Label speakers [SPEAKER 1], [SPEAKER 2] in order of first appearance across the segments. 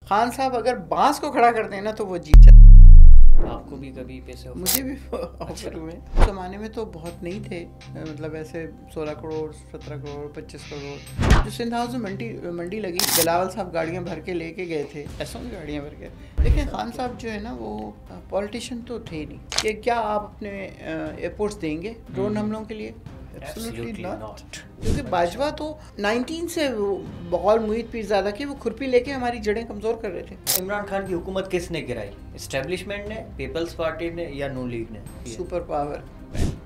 [SPEAKER 1] خان صاحب اگر بانس کو کھڑا کر دیں نا تو وہ جیت جاتا.
[SPEAKER 2] آپ کو بھی کبھی پیسے
[SPEAKER 1] مجھے بھی آفر ہوئے. زمانے میں تو بہت نہیں تھے, مطلب ایسے 16 کروڑ 17 کروڑ 25 کروڑ. جو سندھ ہاؤس میں منڈی لگی, بلاول صاحب گاڑیاں بھر کے لے کے گئے تھے, ایسوں کی گاڑیاں بھر کے. لیکن خان صاحب جو ہے نا وہ پولیٹیشین تو تھے نہیں کہ کیا آپ اپنے ایئرپورٹس دیں گے ڈرون حملوں کے لیے. Absolutely not. کیونکہ باجوہ تو 19 سے بقول محیط پیرزادہ کی وہ کھرپی لے کے ہماری جڑیں کمزور کر رہے تھے.
[SPEAKER 2] عمران خان کی حکومت کس نے گرائی؟ اسٹیبلشمنٹ نے, پیپلز پارٹی نے, یا نون لیگ نے؟
[SPEAKER 1] Super power.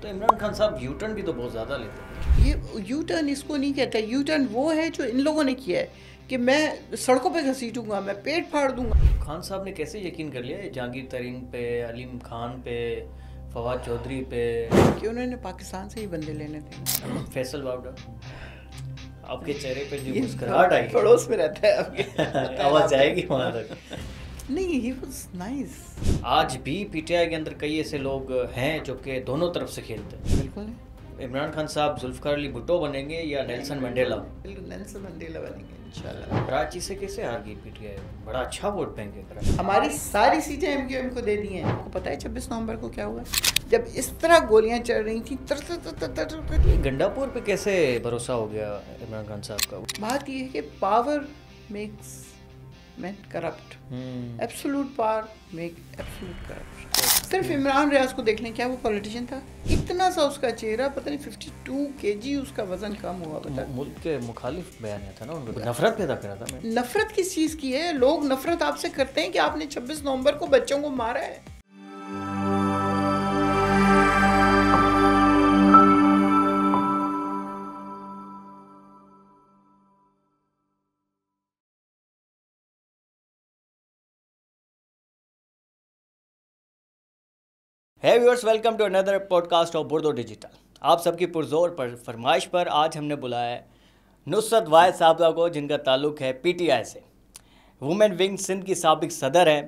[SPEAKER 2] تو عمران خان صاحب یو ٹرن بھی تو بہت زیادہ لیتے ہیں.
[SPEAKER 1] یہ یو ٹرن اس کو نہیں کہتا. یو ٹرن وہ ہے جو ان لوگوں نے کیا ہے کہ میں سڑکوں پہ گھسیٹوں گا, میں پیٹ پھاڑ دوں گا.
[SPEAKER 2] خان صاحب نے کیسے یقین کر لیا جہانگیر ترین پہ, علیم خان پہ, فواد چودھری پہ,
[SPEAKER 1] کہ انہوں نے پاکستان سے ہی بندے لینے تھے.
[SPEAKER 2] فیصل باؤڈا, آپ کے چہرے پہ جو مسکراہٹ آئی,
[SPEAKER 1] پڑوس میں رہتا ہے اب,
[SPEAKER 2] آواز جائے گی وہاں تک.
[SPEAKER 1] نہیں, ہی واز نائس.
[SPEAKER 2] آج بھی پی ٹی آئی کے اندر کئی ایسے لوگ ہیں جو کہ دونوں طرف سے کھیلتے ہیں.
[SPEAKER 1] بالکل.
[SPEAKER 2] عمران خان صاحب ذوالفقار علی بھٹو بنیں گے یا نیلسن منڈیلا؟
[SPEAKER 1] بالکل نیلسن منڈیلا بنیں گے انشاءاللہ.
[SPEAKER 2] کراچی سے کیسے ہار گئی پی ٹی آئی؟ بڑا اچھا ووٹ بینک ہے کراچی.
[SPEAKER 1] ہماری ساری سیٹیں ایم کیو ایم کو دے دی ہیں. آپ کو پتہ ہے 26 نومبر کو کیا ہوا؟ جب اس طرح گولیاں چل رہی تھیں.
[SPEAKER 2] گنڈا پور پہ کیسے بھروسہ ہو گیا عمران خان صاحب کا؟
[SPEAKER 1] بات یہ ہے کہ power makes men corrupt. Absolute power make absolute corrupt. صرف عمران ریاض کو دیکھ لیں, کیا وہ پولیٹیشین تھا؟ اتنا سا اس کا چہرہ, پتہ نہیں 52 kg اس کا وزن کم ہوا. بتا
[SPEAKER 2] ملک کے مخالف بیان تھا نا, ان کو نفرت پیدا کرا تھا.
[SPEAKER 1] نفرت کس چیز کی ہے؟ لوگ نفرت آپ سے کرتے ہیں کہ آپ نے 26 نومبر کو بچوں کو مارا ہے.
[SPEAKER 2] ہے ویورز, ویلکم ٹو اندر پوڈ کاسٹ آف بردو ڈیجیٹل. آپ سب کی پرزور فرمائش پر آج ہم نے بلایا ہے نصرت واحد صاحبہ کو, جن کا تعلق ہے پی ٹی آئی سے. وومن ونگ سندھ کی سابق صدر ہیں,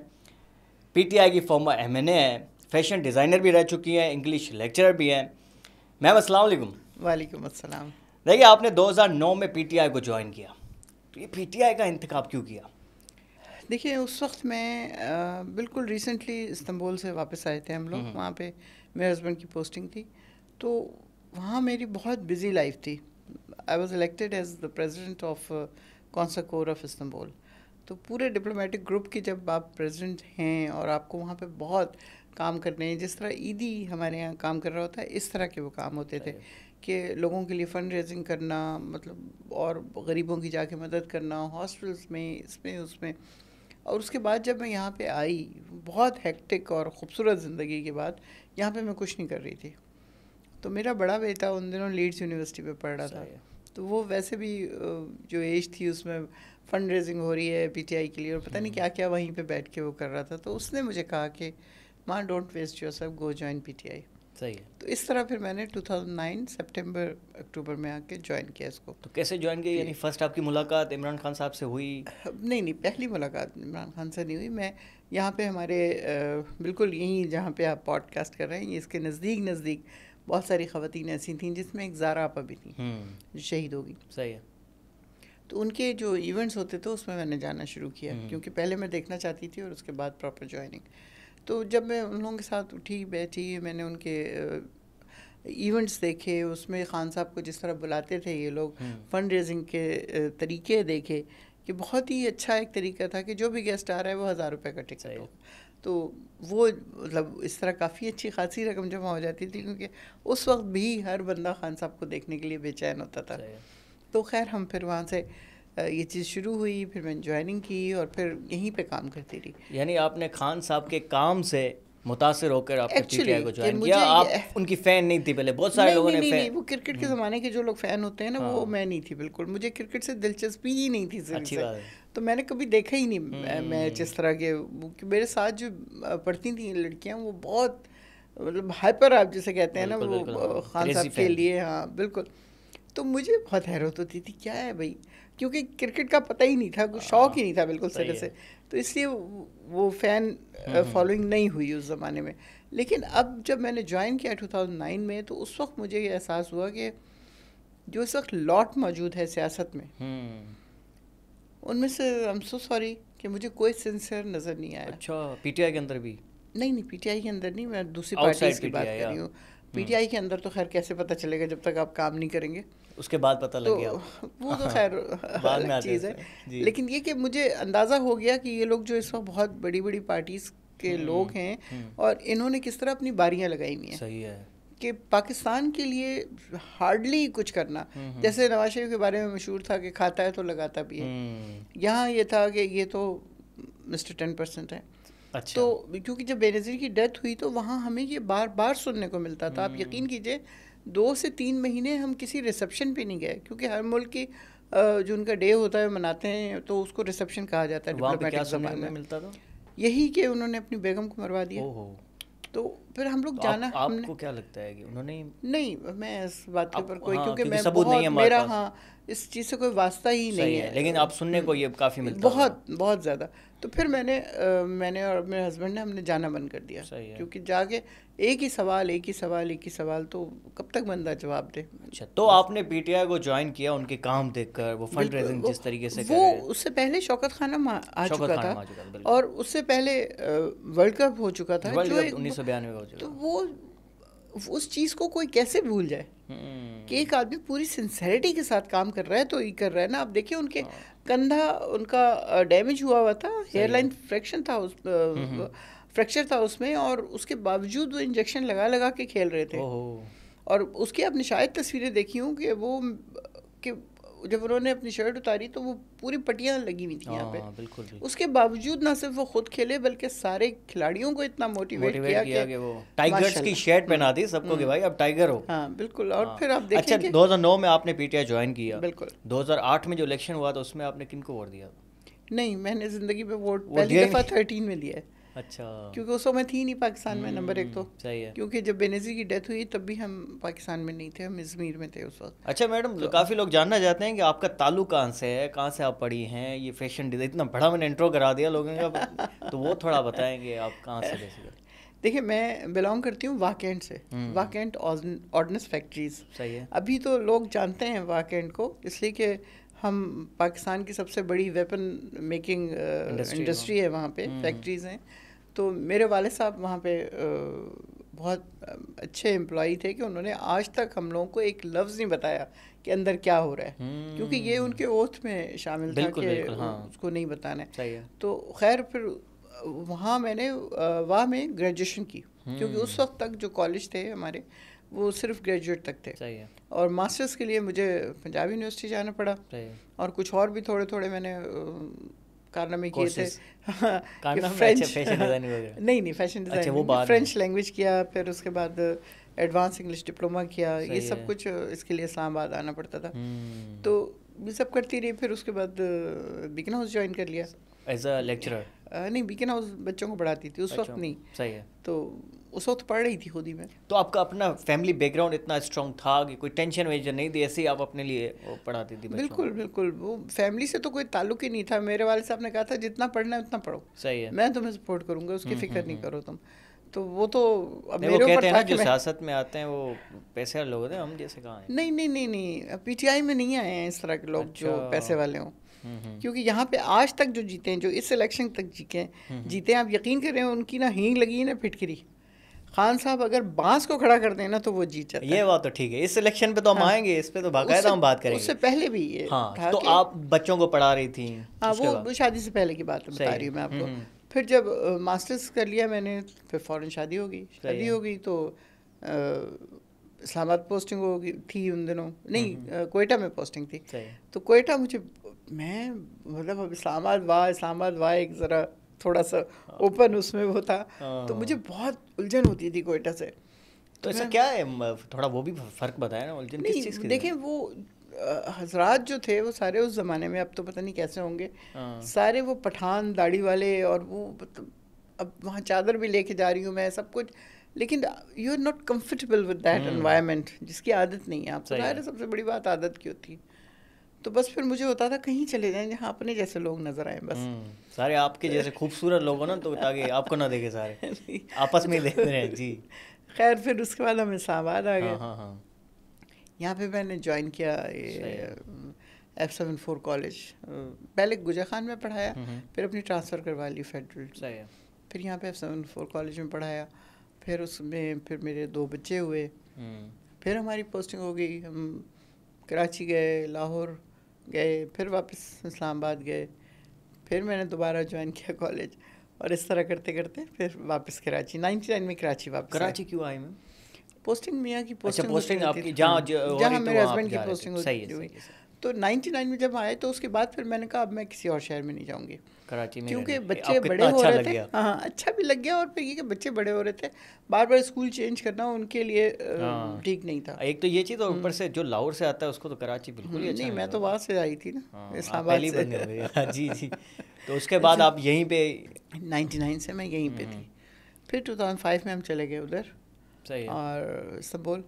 [SPEAKER 2] پی ٹی آئی کی فارمر ایم این اے ہیں, فیشن ڈیزائنر بھی رہ چکی ہیں, انگلش لیکچرر بھی ہیں. میم السلام علیکم.
[SPEAKER 1] وعلیکم السلام.
[SPEAKER 2] دیکھیے, آپ نے 2009 میں پی ٹی آئی کو جوائن کیا, تو یہ پی ٹی آئی کا انتخاب کیوں کیا؟
[SPEAKER 1] دیکھیے, اس وقت میں بالکل ریسنٹلی استنبول سے واپس آئے تھے ہم لوگ. وہاں پہ میرے ہسبینڈ کی پوسٹنگ تھی, تو وہاں میری بہت بزی لائف تھی. I was elected as the president of council core of Istanbul. تو پورے ڈپلومیٹک گروپ کی جب آپ پریزیڈنٹ ہیں اور آپ کو وہاں پہ بہت کام کرنے ہیں, جس طرح ایدی ہمارے یہاں کام کر رہا ہوتا ہے, اس طرح کے وہ کام ہوتے تھے کہ لوگوں کے لیے فنڈ ریزنگ کرنا, مطلب اور غریبوں کی جا کے مدد کرنا, ہاسپٹلس میں, اس میں. اور اس کے بعد جب میں یہاں پہ آئی, بہت ہیکٹک اور خوبصورت زندگی کے بعد, یہاں پہ میں کچھ نہیں کر رہی تھی. تو میرا بڑا بیٹا ان دنوں لیڈس یونیورسٹی پہ پڑھ رہا تھا, تو وہ ویسے بھی جو ایج تھی اس میں فنڈ ریزنگ ہو رہی ہے پی ٹی آئی کے لیے, اور پتہ نہیں کیا کیا وہیں پہ بیٹھ کے وہ کر رہا تھا. تو اس نے مجھے کہا کہ ماں don't waste yourself, go join P T I.
[SPEAKER 2] صحیح ہے.
[SPEAKER 1] تو اس طرح پھر میں نے 2009 سپٹمبر اکتوبر میں آ کے جوائن کیا اس کو.
[SPEAKER 2] تو کیسے جوائن کیا؟ یعنی فرسٹ آپ کی ملاقات عمران خان صاحب سے ہوئی؟
[SPEAKER 1] نہیں, پہلی ملاقات عمران خان سے نہیں ہوئی. میں یہاں پہ ہمارے بالکل یہیں جہاں پہ آپ پوڈ کاسٹ کر رہے ہیں, اس کے نزدیک بہت ساری خواتین ایسی تھیں, جس میں ایک زارا آپا بھی تھیں جو شہید ہوگی.
[SPEAKER 2] صحیح ہے.
[SPEAKER 1] تو ان کے جو ایونٹس ہوتے تھے اس میں نے جانا شروع کیا, کیونکہ پہلے میں دیکھنا چاہتی تھی اور اس کے بعد پراپر جوائننگ. تو جب میں ان لوگوں کے ساتھ اٹھی بیٹھی, میں نے ان کے ایونٹس دیکھے, اس میں خان صاحب کو جس طرح بلاتے تھے یہ لوگ, فنڈ ریزنگ کے طریقے دیکھے کہ بہت ہی اچھا ایک طریقہ تھا کہ جو بھی گیسٹ آ رہا ہے وہ 1000 روپے کا ٹکٹ ہو. تو وہ مطلب اس طرح کافی اچھی خاصی رقم جمع ہو جاتی تھی, کیونکہ اس وقت بھی ہر بندہ خان صاحب کو دیکھنے کے لیے بے چین ہوتا تھا. تو خیر ہم پھر وہاں سے یہ چیز شروع ہوئی, پھر میں نے جوائننگ کی اور پھر یہیں پہ کام کرتی رہی.
[SPEAKER 2] یعنی آپ نے خان صاحب کے کام سے متاثر ہو کر آپ نے پی ٹی آئی کو جوائن کیا. آپ ان کی فین نہیں تھی پہلے؟ بہت سارے لوگوں نے
[SPEAKER 1] نہیں, وہ کرکٹ کے زمانے کے جو لوگ فین ہوتے ہیں نا, وہ میں نہیں تھی بالکل. مجھے کرکٹ سے دلچسپی ہی نہیں تھی صرف سے, تو میں نے کبھی دیکھا ہی نہیں میچ اس طرح کے. میرے ساتھ جو پڑھتی تھیں لڑکیاں, وہ بہت مطلب ہائپر آپ جسے کہتے ہیں نا, وہ خان صاحب کے لیے. ہاں بالکل. تو مجھے بہت حیرت ہوتی تھی کیا ہے بھائی, کیونکہ کرکٹ کا پتہ ہی نہیں تھا, کوئی شوق ہی نہیں تھا بالکل سرے سے, تو اس لیے وہ فین فالوئنگ نہیں ہوئی اس زمانے میں. لیکن اب جب میں نے جوائن کیا 2009 میں, تو اس وقت مجھے یہ احساس ہوا کہ جو اس وقت لاٹ موجود ہے سیاست میں, ان میں سے I'm so sorry کہ مجھے کوئی سنسیئر نظر نہیں آیا.
[SPEAKER 2] اچھا پی ٹی آئی کے اندر بھی؟
[SPEAKER 1] نہیں پی ٹی آئی کے اندر نہیں, میں دوسری پارٹیز کی بات کر رہی ہوں. پی ٹی آئی کے اندر تو خیر کیسے پتہ چلے گا جب تک آپ کام نہیں کریں گے,
[SPEAKER 2] اس کے بعد پتہ لگ گیا
[SPEAKER 1] وہ تو خیر الگ چیز ہے. لیکن یہ کہ مجھے اندازہ ہو گیا کہ یہ لوگ جو اس وقت بہت بڑی بڑی پارٹیز کے لوگ ہیں اور انہوں نے کس طرح اپنی باریاں لگائی ہوئی ہیں.
[SPEAKER 2] صحیح ہے
[SPEAKER 1] کہ پاکستان کے لیے ہارڈلی کچھ کرنا, جیسے نواز شریف کے بارے میں مشہور تھا کہ کھاتا ہے تو لگاتا بھی ہے, یہاں یہ تھا کہ یہ تو مسٹر 10% ہے. تو کیونکہ جب بے نظیر کی ڈیتھ ہوئی تو وہاں ہمیں یہ بار بار سننے کو ملتا تھا. آپ یقین کیجئے 2 سے 3 مہینے ہم کسی ریسیپشن پہ نہیں گئے, کیونکہ ہر ملک کی جو ان کا ڈے ہوتا ہے مناتے ہیں تو اس کو ریسیپشن کہا جاتا ہے ڈپلومیٹک زبان میں.
[SPEAKER 2] ملتا تھا
[SPEAKER 1] یہی کہ انہوں نے اپنی بیگم کو مروا دیا. تو پھر ہم لوگ جانا,
[SPEAKER 2] آپ کو کیا لگتا ہے کہ انہوں نے؟
[SPEAKER 1] نہیں میں اس بات کے اوپر کوئی, کیونکہ میں بہت میرا اس چیز سے کوئی واسطہ ہی نہیں ہے,
[SPEAKER 2] لیکن آپ سننے کو یہ کافی ملتا ہے
[SPEAKER 1] بہت بہت زیادہ. تو پھر میں نے اور میرے ہسبینڈ نے ہم نے جانا بند کر دیا, کیونکہ جا کے ایک ہی سوال تو کب تک بندہ جواب دے.
[SPEAKER 2] اچھا تو آپ نے پی ٹی آئی کو جوائن کیا ان کے کام دیکھ کر, وہ فنڈ ریزنگ جس طریقے سے
[SPEAKER 1] وہ اس سے پہلے شوکت خانم آ چکا تھا اور اس سے پہلے ورلڈ کپ ہو چکا تھا جو
[SPEAKER 2] 1992 ہو چکا.
[SPEAKER 1] تو وہ اس چیز کو کوئی کیسے بھول جائے کہ ایک آدمی پوری سنسیریٹی کے ساتھ کام کر رہا ہے تو یہ کر رہا ہے نا. آپ دیکھیں ان کے کندھا ان کا ڈیمیج ہوا تھا, ہیئر لائن فریکچر تھا اس میں, اور اس کے باوجود وہ انجیکشن لگا کے کھیل رہے تھے. اور اس کی آپ نے شاید تصویریں دیکھی ہوں کہ جب انہوں نے اپنی شرٹ اتاری تو وہ پوری پٹیاں لگی ہوئی تھیں یہاں پہ.
[SPEAKER 2] بالکل.
[SPEAKER 1] اس کے باوجود نہ صرف وہ خود کھیلے بلکہ سارے کھلاڑیوں کو اتنا موٹیویٹ کیا
[SPEAKER 2] کہ وہ ٹائیگرز کی شرٹ پہنا دی سب کو کہ بھائی اب ٹائیگر ہو.
[SPEAKER 1] ہاں بالکل. اور پھر آپ دیکھیں
[SPEAKER 2] کہ 2009 میں آپ نے پی ٹی آئی جوائن کیا.
[SPEAKER 1] بالکل.
[SPEAKER 2] 2008 میں جو الیکشن ہوا تھا اس میں آپ نے کن کو ووٹ دیا؟
[SPEAKER 1] نہیں میں نے زندگی میں ووٹ پہلی دفعہ 13 میں دیا ہے.
[SPEAKER 2] اچھا.
[SPEAKER 1] کیونکہ اس وقت میں تھی نہیں پاکستان میں, نمبر 1 تو
[SPEAKER 2] صحیح ہے,
[SPEAKER 1] کیونکہ جب بے نظیر کی ڈیتھ ہوئی تب بھی ہم پاکستان میں نہیں تھے, ہم ازمیر میں تھے اس وقت.
[SPEAKER 2] اچھا میڈم, کافی لوگ جاننا چاہتے ہیں کہ آپ کا تعلق کہاں سے ہے, کہاں سے آپ پڑھی ہیں, یہ فیشن ڈیزائن اتنا بڑا میں نے انٹرو کرا دیا لوگوں کا, تو وہ تھوڑا بتائیں کہ آپ کہاں سے بیسیکلی.
[SPEAKER 1] دیکھیں میں بلانگ کرتی ہوں واکینٹ سے, واکینٹ آرڈننس فیکٹریز.
[SPEAKER 2] صحیح ہے.
[SPEAKER 1] ابھی تو لوگ جانتے ہیں واکینٹ کو اس لیے کہ ہم پاکستان کی سب سے بڑی ویپن میکنگ انڈسٹری ہے وہاں پہ, فیکٹریز ہیں. تو میرے والد صاحب وہاں پہ بہت اچھے امپلائی تھے کہ انہوں نے آج تک ہم لوگوں کو ایک لفظ نہیں بتایا کہ اندر کیا ہو رہا ہے, کیونکہ یہ ان کے اوتھ میں شامل تھا کہ اس کو نہیں بتانا ہے. تو خیر پھر وہاں میں نے میں گریجویشن کی, کیونکہ اس وقت تک جو کالج تھے ہمارے وہ صرف گریجویٹ تک تھے, اور ماسٹرز کے لیے مجھے پنجاب یونیورسٹی جانا پڑا, اور کچھ اور بھی تھوڑے میں نے کارنامے کیے تھے. نہیں فیشن ڈیزائن, فرینچ لینگویج کیا, پھر اس کے بعد ایڈوانس انگلش ڈپلوما کیا, یہ سب کچھ اس کے لیے اسلام آباد آنا پڑتا تھا. تو یہ سب کرتی رہی. پھر اس کے بعد بیکن ہاؤس جوائن کر لیا
[SPEAKER 2] ایز اے لیکچرر.
[SPEAKER 1] نہیں بیکن ہاؤس بچوں کو پڑھاتی تھی اس وقت نہیں.
[SPEAKER 2] صحیح ہے.
[SPEAKER 1] تو اس وقت پڑھ رہی تھی خود ہی میں.
[SPEAKER 2] تو آپ کا اپنا فیملی بیک گراؤنڈ اتنا اسٹرانگ تھا کہ کوئی ٹینشن وینشن نہیں تھی, ایسے ہی آپ اپنے لیے پڑھاتی تھی؟
[SPEAKER 1] بالکل. وہ فیملی سے تو کوئی تعلق ہی نہیں تھا. میرے والد صاحب نے کہا تھا جتنا پڑھنا ہے اتنا پڑھو.
[SPEAKER 2] صحیح ہے.
[SPEAKER 1] میں تمہیں سپورٹ کروں گا, اس کی فکر نہیں کرو تم. تو وہ تو اب
[SPEAKER 2] میرے اوپر تھا کہ جو سیاست میں آتے ہیں وہ پیسے والے لوگ ہوتے ہیں, ہم جیسے کہاں ہیں.
[SPEAKER 1] نہیں پی ٹی آئی میں نہیں آئے ہیں اس طرح کے لوگ جو پیسے والے ہوں. کیونکہ یہاں پہ آج تک جو جیتے ہیں, جو اس الیکشن تک جیتے ہیں, آپ یقین کریں ان کی نا ہینگ لگی ہے نا پھٹکری. خان صاحب اگر بانس کو کھڑا کر دیں نا تو وہ جیت جاتا ہے.
[SPEAKER 2] یہ بات تو ٹھیک ہے, اس الیکشن پہ تو ہم آئیں گے, اس پہ تو باقاعدہ ہم بات کریں گے.
[SPEAKER 1] اس سے پہلے بھی یہ
[SPEAKER 2] ہاں, تو آپ بچوں کو پڑھا رہی تھیں؟
[SPEAKER 1] ہاں, وہ شادی سے پہلے کی بات بتا رہی ہوں میں آپ کو. پھر جب ماسٹرز کر لیا میں نے, پھر فوراً شادی ہو گئی. تو اسلام آباد پوسٹنگ تھی ان دنوں, نہیں کوئٹہ میں پوسٹنگ تھی. تو کوئٹہ مجھے میں مطلب اب اسلام آباد وا ایک ذرا تھوڑا سا اوپن اس میں وہ تھا, تو مجھے بہت الجھن ہوتی تھی کوئٹہ سے.
[SPEAKER 2] تو ایسا کیا ہے, تھوڑا وہ بھی فرق بتایا نا, الجھن کس چیز کی؟
[SPEAKER 1] دیکھیں وہ حضرات جو تھے وہ سارے اس زمانے میں, اب تو پتہ نہیں کیسے ہوں گے, سارے وہ پٹھان داڑھی والے, اور وہ اب وہاں چادر بھی لے کے جا رہی ہوں میں, سب کچھ, لیکن you are not comfortable with that environment جس کی عادت نہیں ہے آپ کو. ظاہر ہے سب سے بڑی بات عادت کی ہوتی ہے. تو بس پھر مجھے ہوتا تھا کہیں چلے جائیں جہاں اپنے جیسے لوگ نظر آئیں, بس
[SPEAKER 2] سارے آپ کے جیسے خوبصورت لوگ ہو نا, تو تاکہ آپ کو نہ دیکھے سارے, آپس میں ہی دیکھ رہے ہیں. جی
[SPEAKER 1] خیر پھر اس کے بعد ہم اسلام آباد آ گئے. یہاں پہ میں نے جوائن کیا F74 کالج. پہلے گجا خان میں پڑھایا, پھر اپنی ٹرانسفر کروا لی فیڈرل. پھر یہاں پہ F74 کالج میں پڑھایا. پھر اس میں پھر میرے 2 بچے ہوئے. پھر ہماری پوسٹنگ ہو گئی, ہم کراچی گئے, لاہور گئے, پھر واپس اسلام آباد گئے. پھر میں نے دوبارہ جوائن کیا کالج, اور اس طرح کرتے کرتے پھر واپس کراچی. 99 میں کراچی واپس.
[SPEAKER 2] کراچی کیوں آئی میں؟
[SPEAKER 1] پوسٹنگ میاں کی
[SPEAKER 2] پوسٹنگ آپ کی جہاں
[SPEAKER 1] میرے ہسبینڈ کی پوسٹنگ ہوئی. تو 99 میں جب آئے تو اس کے بعد پھر میں نے کہا اب میں کسی اور شہر میں نہیں جاؤں گی
[SPEAKER 2] کراچی میں,
[SPEAKER 1] کیونکہ بچے بڑے ہو رہے تھے. ہاں اچھا بھی لگ گیا, اور پھر یہ کہ بچے بڑے ہو رہے تھے, بار بار اسکول چینج کرنا ان کے لیے ٹھیک نہیں تھا.
[SPEAKER 2] ایک تو یہ چیز, اور اوپر سے جو لاہور سے آتا ہے اس کو تو کراچی بالکل ہی اچھا
[SPEAKER 1] نہیں. میں تو وہاں سے آئی تھی نا, اسلام
[SPEAKER 2] پہلی بندی ہو گئی. جی جی. تو اس کے بعد آپ یہیں پہ
[SPEAKER 1] 99 سے میں یہیں پہ تھی. پھر 2005 میں ہم چلے گئے ادھر, اور استنبول.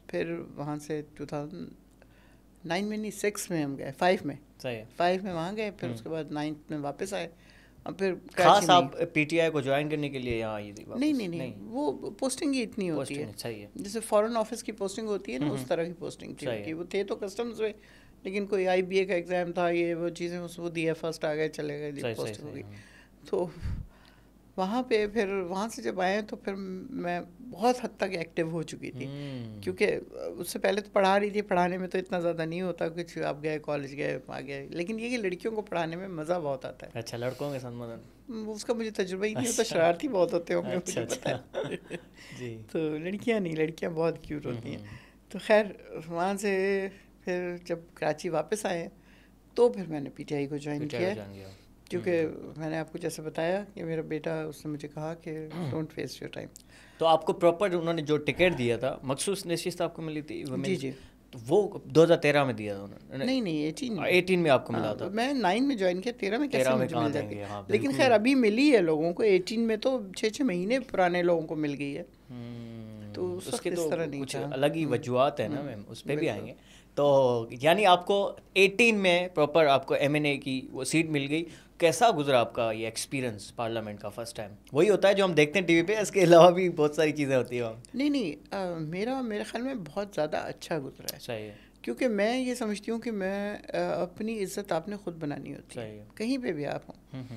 [SPEAKER 1] پھر وہاں سے 2009 میں نہیں 6 میں ہم گئے, 5 میں وہاں گئے. پھر اس کے بعد 9 میں واپس آئے. اور پھر
[SPEAKER 2] خاص آپ پی ٹی آئی کو جوائن کرنے کے لیے یہاں آئی تھی؟
[SPEAKER 1] نہیں, وہ پوسٹنگ ہی اتنی ہوتی ہے جیسے فارن آفس کی پوسٹنگ ہوتی ہے نا, اس طرح کی پوسٹنگ تھی. وہ تھے تو کسٹمز میں, لیکن کوئی آئی بی اے کا ایگزام تھا, یہ وہ چیزیں وہ دیا, فرسٹ آ گئے, چلے گئے, پوسٹنگ ہو گئی. تو وہاں پہ پھر وہاں سے جب آئے تو پھر میں بہت حد تک ایکٹیو ہو چکی تھی, کیونکہ اس سے پہلے تو پڑھا رہی تھی. پڑھانے میں تو اتنا زیادہ نہیں ہوتا, کچھ آپ گئے کالج گئے آ گئے, لیکن یہ کہ لڑکیوں کو پڑھانے میں مزہ بہت آتا ہے.
[SPEAKER 2] اچھا, لڑکوں کے ساتھ
[SPEAKER 1] اس کا مجھے تجربہ ہی نہیں ہوتا, شرارتی بہت ہوتے ہوں گے مجھے پتہ ہے. تو لڑکیاں نہیں, لڑکیاں بہت کیوٹ ہوتی ہیں. تو خیر وہاں سے پھر جب کراچی واپس آئے تو پھر میں نے پی ٹی آئی کو جوائن کیا, کیونکہ میں نے آپ کو جیسے بتایا کہ میرا بیٹا, اس نے مجھے کہا کہ ڈونٹ ویسٹ یور ٹائم.
[SPEAKER 2] تو آپ کو پراپر انہوں نے جو ٹکٹ دیا تھا, مخصوص نشست آپ کو ملی تھی؟
[SPEAKER 1] جی,
[SPEAKER 2] وہ 2013 میں دیا تھا انہوں نے؟
[SPEAKER 1] نہیں
[SPEAKER 2] 18 میں آپ کو ملا تھا.
[SPEAKER 1] میں 9 میں جوائن کیا, 13 میں کیسے مجھے مل جاتی. لیکن خیر ابھی ملی ہے لوگوں کو, 18 میں تو 6 مہینے پرانے لوگوں کو مل گئی ہے. تو
[SPEAKER 2] اس کے تو کچھ الگ ہی وجوہات ہیں نا میم, اس پہ بھی آئیں گے. تو یعنی آپ کو 18 میں پراپر آپ کو ایم این اے کی وہ سیٹ مل گئی. کیسا گزرا آپ کا یہ ایکسپیرینس پارلیمنٹ کا فرسٹ ٹائم؟ وہی ہوتا ہے جو ہم دیکھتے ہیں ٹی وی پہ, اس کے علاوہ بھی بہت ساری چیزیں ہوتی ہیں.
[SPEAKER 1] نہیں, میرے خیال میں بہت زیادہ اچھا گزرا ہے.
[SPEAKER 2] صحیح ہے.
[SPEAKER 1] کیونکہ میں یہ سمجھتی ہوں کہ میں اپنی عزت آپ نے خود بنانی ہوتی ہے. کہیں پہ بھی آپ ہوں,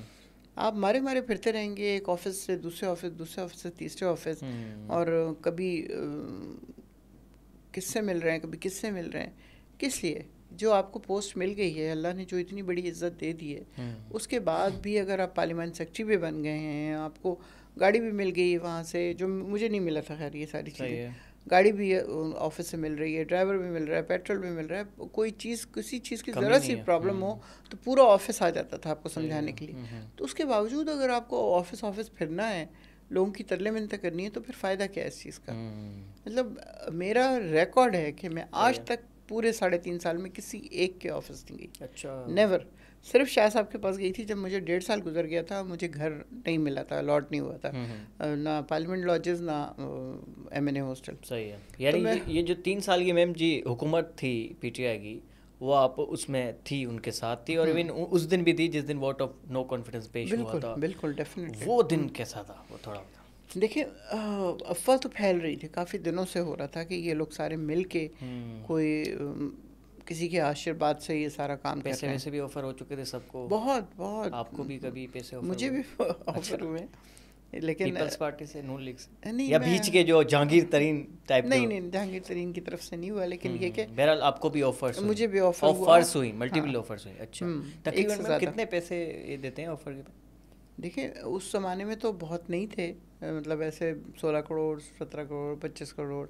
[SPEAKER 1] آپ مارے پھرتے رہیں گے ایک آفس سے دوسرے آفس سے تیسرے آفس, اور کبھی کس سے مل رہے ہیں, کبھی کس سے مل رہے ہیں. کس لیے؟ جو آپ کو پوسٹ مل گئی ہے, اللہ نے جو اتنی بڑی عزت دے دی ہے, اس کے بعد بھی اگر آپ پارلیمنٹ سیکرٹری بھی بن گئے ہیں, آپ کو گاڑی بھی مل گئی ہے وہاں سے, جو مجھے نہیں ملا تھا. خیر یہ ساری چیزیں, گاڑی بھی آفس سے مل رہی ہے, ڈرائیور بھی مل رہا ہے, پیٹرول بھی مل رہا ہے. کوئی چیز کسی چیز کی ذرا سی پرابلم ہو تو پورا آفس آ جاتا تھا آپ کو سمجھانے کے لیے. تو اس کے باوجود اگر آپ کو آفس پھرنا ہے, لوگوں کی ترلے منتیں کرنی ہے, تو پھر فائدہ کیا ہے اس چیز کا؟ مطلب میرا ریکارڈ ہے کہ میں آج تک پورے 3.5 سال میں کسی ایک کے آفس نہیں گئی.
[SPEAKER 2] اچھا.
[SPEAKER 1] نیور. صرف شاہ صاحب کے پاس گئی تھی جب مجھے 1.5 سال گزر گیا تھا, مجھے گھر نہیں ملا تھا, الاٹ نہیں ہوا تھا, نہ پارلیمنٹ لاجز نہ ایم این اے ہاسٹل.
[SPEAKER 2] صحیح ہے. یعنی یہ جو 3 سال کی میم جی حکومت تھی پی ٹی آئی کی, وہ آپ اس میں تھی, ان کے ساتھ تھی, اور ایون اس دن بھی تھی جس دن ووٹ آف نو کانفیڈنس پیش ہوا تھا.
[SPEAKER 1] بالکل ڈیفینیٹلی.
[SPEAKER 2] وہ دن کیسا تھا, وہ تھوڑا
[SPEAKER 1] دیکھیں, افواہ تو پھیل رہی تھی, کافی دنوں سے ہو رہا تھا کہ یہ لوگ سارے مل کے کوئی کسی کے آشیرواد سے یہ سارا کام
[SPEAKER 2] پیسے ویسے بھی آفر ہو چکے تھے سب کو.
[SPEAKER 1] بہت.
[SPEAKER 2] آپ کو بھی کبھی پیسے آفر؟
[SPEAKER 1] مجھے بھی آفر ہوئے, لیکن
[SPEAKER 2] پیپلز پارٹی سے, نون لیگ سے, یا بیچ کے جو جہانگیر ترین ٹائپ؟
[SPEAKER 1] نہیں, جہانگیر ترین کی طرف سے نہیں ہوا, لیکن یہ کہ
[SPEAKER 2] بہرحال آپ کو بھی آفرز؟
[SPEAKER 1] مجھے بھی
[SPEAKER 2] آفرز ہوئی, ملٹیپل آفرز ہوئی. اچھا, تقریباً کتنے پیسے یہ دیتے ہیں آفر کے؟
[SPEAKER 1] دیکھیں اس زمانے میں تو بہت نہیں تھے, مطلب ایسے 16 کروڑ 17 کروڑ 25 کروڑ.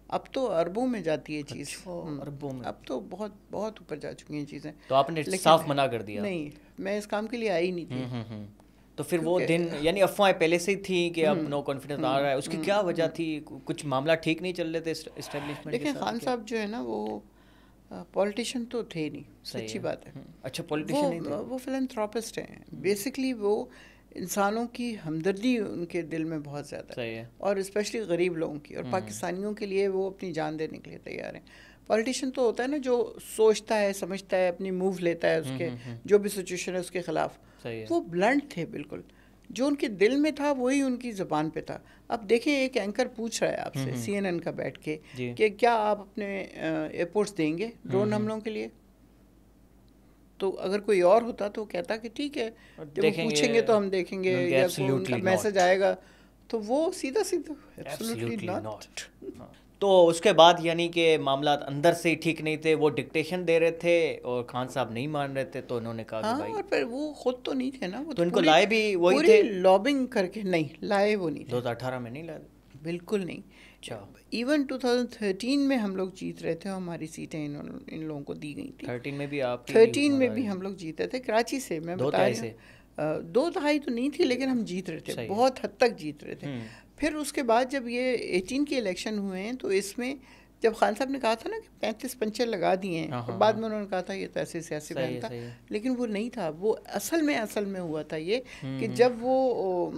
[SPEAKER 1] اب تو اربوں میں جاتی ہے چیز.
[SPEAKER 2] اربوں میں؟
[SPEAKER 1] اب تو بہت بہت اوپر جا چکی ہیں چیزیں.
[SPEAKER 2] تو آپ نے صاف منع کر دیا؟
[SPEAKER 1] نہیں, میں اس کام کے لیے آئی نہیں تھی.
[SPEAKER 2] تو پھر وہ دن, یعنی افواہیں پہلے سے ہی تھیں کہ اب نو کانفیڈنس آ رہا ہے, اس کی کیا وجہ تھی؟ کچھ معاملہ ٹھیک نہیں چل رہے تھے اسٹیبلشمنٹ؟
[SPEAKER 1] دیکھیں خان صاحب جو ہے نا, وہ پولیٹیشین تو تھے نہیں, سچی بات ہے.
[SPEAKER 2] اچھا, پولیٹیشین نہیں تھے
[SPEAKER 1] وہ فلانتھراپسٹ ہیں بیسکلی. وہ انسانوں کی ہمدردی ان کے دل میں بہت زیادہ ہے, اور اسپیشلی غریب لوگوں کی, اور پاکستانیوں کے لیے وہ اپنی جان دینے کے لیے تیار ہیں. پولیٹیشین تو ہوتا ہے نا جو سوچتا ہے, سمجھتا ہے, اپنی موو لیتا ہے اس کے, جو بھی سچویشن ہے اس کے خلاف. وہ بلنٹ تھے بالکل, جو ان کے دل میں تھا وہی ان کی زبان پہ تھا. اب دیکھیں, ایک اینکر پوچھ رہا ہے آپ سے سی این این کا بیٹھ کے کہ کیا آپ اپنے ایئرپورٹس دیں گے ڈرون حملوں کے لیے؟ تو اگر کوئی اور ہوتا تو کہتا کہ ٹھیک ہے جب وہ پوچھیں گے تو ہم دیکھیں گے, یا کوئی ان کا میسج آئے گا تو وہ سیدھا ایبسلیوٹلی ناٹ.
[SPEAKER 2] تو اس کے بعد یعنی کہ معاملات اندر سے ہی ٹھیک نہیں تھے, وہ ڈکٹیشن دے رہے تھے اور خان صاحب نہیں مان رہے تھے, تو انہوں نے کہا کہ بھائی,
[SPEAKER 1] اور پھر وہ خود تو نہیں تھے نا, وہ
[SPEAKER 2] تو ان کو لائے بھی وہی تھے,
[SPEAKER 1] لابنگ کر کے نہیں لائے, وہ نہیں
[SPEAKER 2] 2018 میں نہیں لائے,
[SPEAKER 1] بالکل نہیں.
[SPEAKER 2] اچھا,
[SPEAKER 1] ایون 2013 میں ہم لوگ جیت رہے تھے, ہماری سیٹیں ان لوگوں کو دی گئی تھیں.
[SPEAKER 2] 13 میں بھی آپ
[SPEAKER 1] 13 میں بھی ہم لوگ جیتے تھے کراچی سے, میں بتا رہی ہوں 2 دہائی تو نہیں تھی لیکن ہم جیت رہے تھے, بہت حد تک جیت رہے تھے. پھر اس کے بعد جب یہ 18 کے الیکشن ہوئے ہیں تو اس میں جب خان صاحب نے کہا تھا نا کہ 35 پنچے لگا دیے ہیں, اور بعد میں انہوں نے کہا تھا یہ تو ایسے سیاسی بیان تھا, لیکن وہ نہیں تھا. وہ اصل میں ہوا تھا یہ کہ جب وہ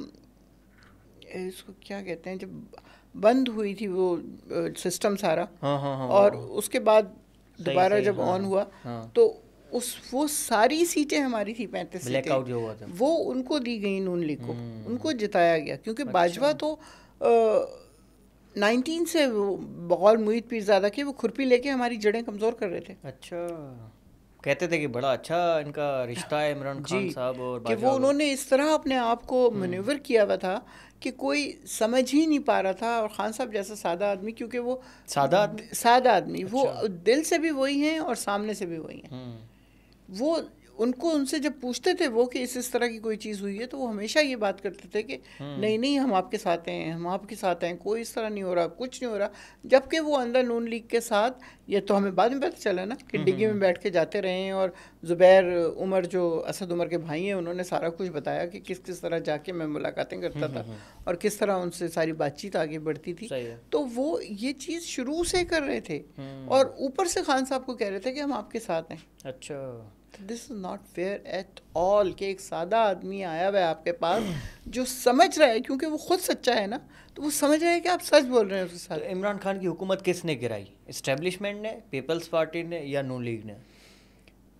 [SPEAKER 1] اس کو کیا کہتے ہیں, جب بند ہوئی تھی وہ سسٹم سارا, اور اس کے بعد دوبارہ جب آن ہوا تو وہ ساری سیٹیں ہماری تھی 35 سیٹیں, وہ ان کو دی گئی نون لیگ کو, ان کو جتایا گیا. کیونکہ باجوہ تو 19 سے بغور محیط پیرزادہ کے وہ کھرپی لے کے ہماری جڑیں کمزور کر رہے تھے.
[SPEAKER 2] اچھا, کہتے تھے کہ بڑا اچھا ان کا رشتہ ہے عمران خان صاحب اور
[SPEAKER 1] کہ وہ انہوں نے اس طرح اپنے آپ کو مینیور کیا ہوا تھا کہ کوئی سمجھ ہی نہیں پا رہا تھا. اور خان صاحب جیسا سادہ آدمی, کیونکہ وہ سادہ آدمی, وہ دل سے بھی وہی ہیں اور سامنے سے بھی وہی ہیں. وہ ان سے جب پوچھتے تھے وہ کہ اس طرح کی کوئی چیز ہوئی ہے تو وہ ہمیشہ یہ بات کرتے تھے کہ نہیں ہم آپ کے ساتھ ہیں, ہم آپ کے ساتھ ہیں, کوئی اس طرح نہیں ہو رہا, کچھ نہیں ہو رہا. جبکہ وہ اندر نون لیگ کے ساتھ, یہ تو ہمیں بعد میں پتہ چلا نا کہ ڈگی میں بیٹھ کے جاتے رہے ہیں, اور زبیر عمر جو اسد عمر کے بھائی ہیں انہوں نے سارا کچھ بتایا کہ کس طرح جا کے میں ملاقاتیں کرتا تھا اور کس طرح ان سے ساری بات چیت آگے بڑھتی تھی. تو وہ یہ چیز شروع سے کر رہے تھے, اور اوپر سے خان صاحب کو کہہ رہے تھے کہ ہم آپ کے ساتھ ہیں.
[SPEAKER 2] اچھا,
[SPEAKER 1] this is not fair at all کہ ایک سادہ آدمی آیا ہوا ہے آپ کے پاس جو سمجھ رہا ہے, کیونکہ وہ خود سچا ہے نا, تو وہ سمجھ رہا ہے کہ آپ سچ بول رہے ہیں اس کے ساتھ.
[SPEAKER 2] عمران خان کی حکومت کس نے گرائی, اسٹیبلشمنٹ نے, پیپلز پارٹی نے, یا نون لیگ نے,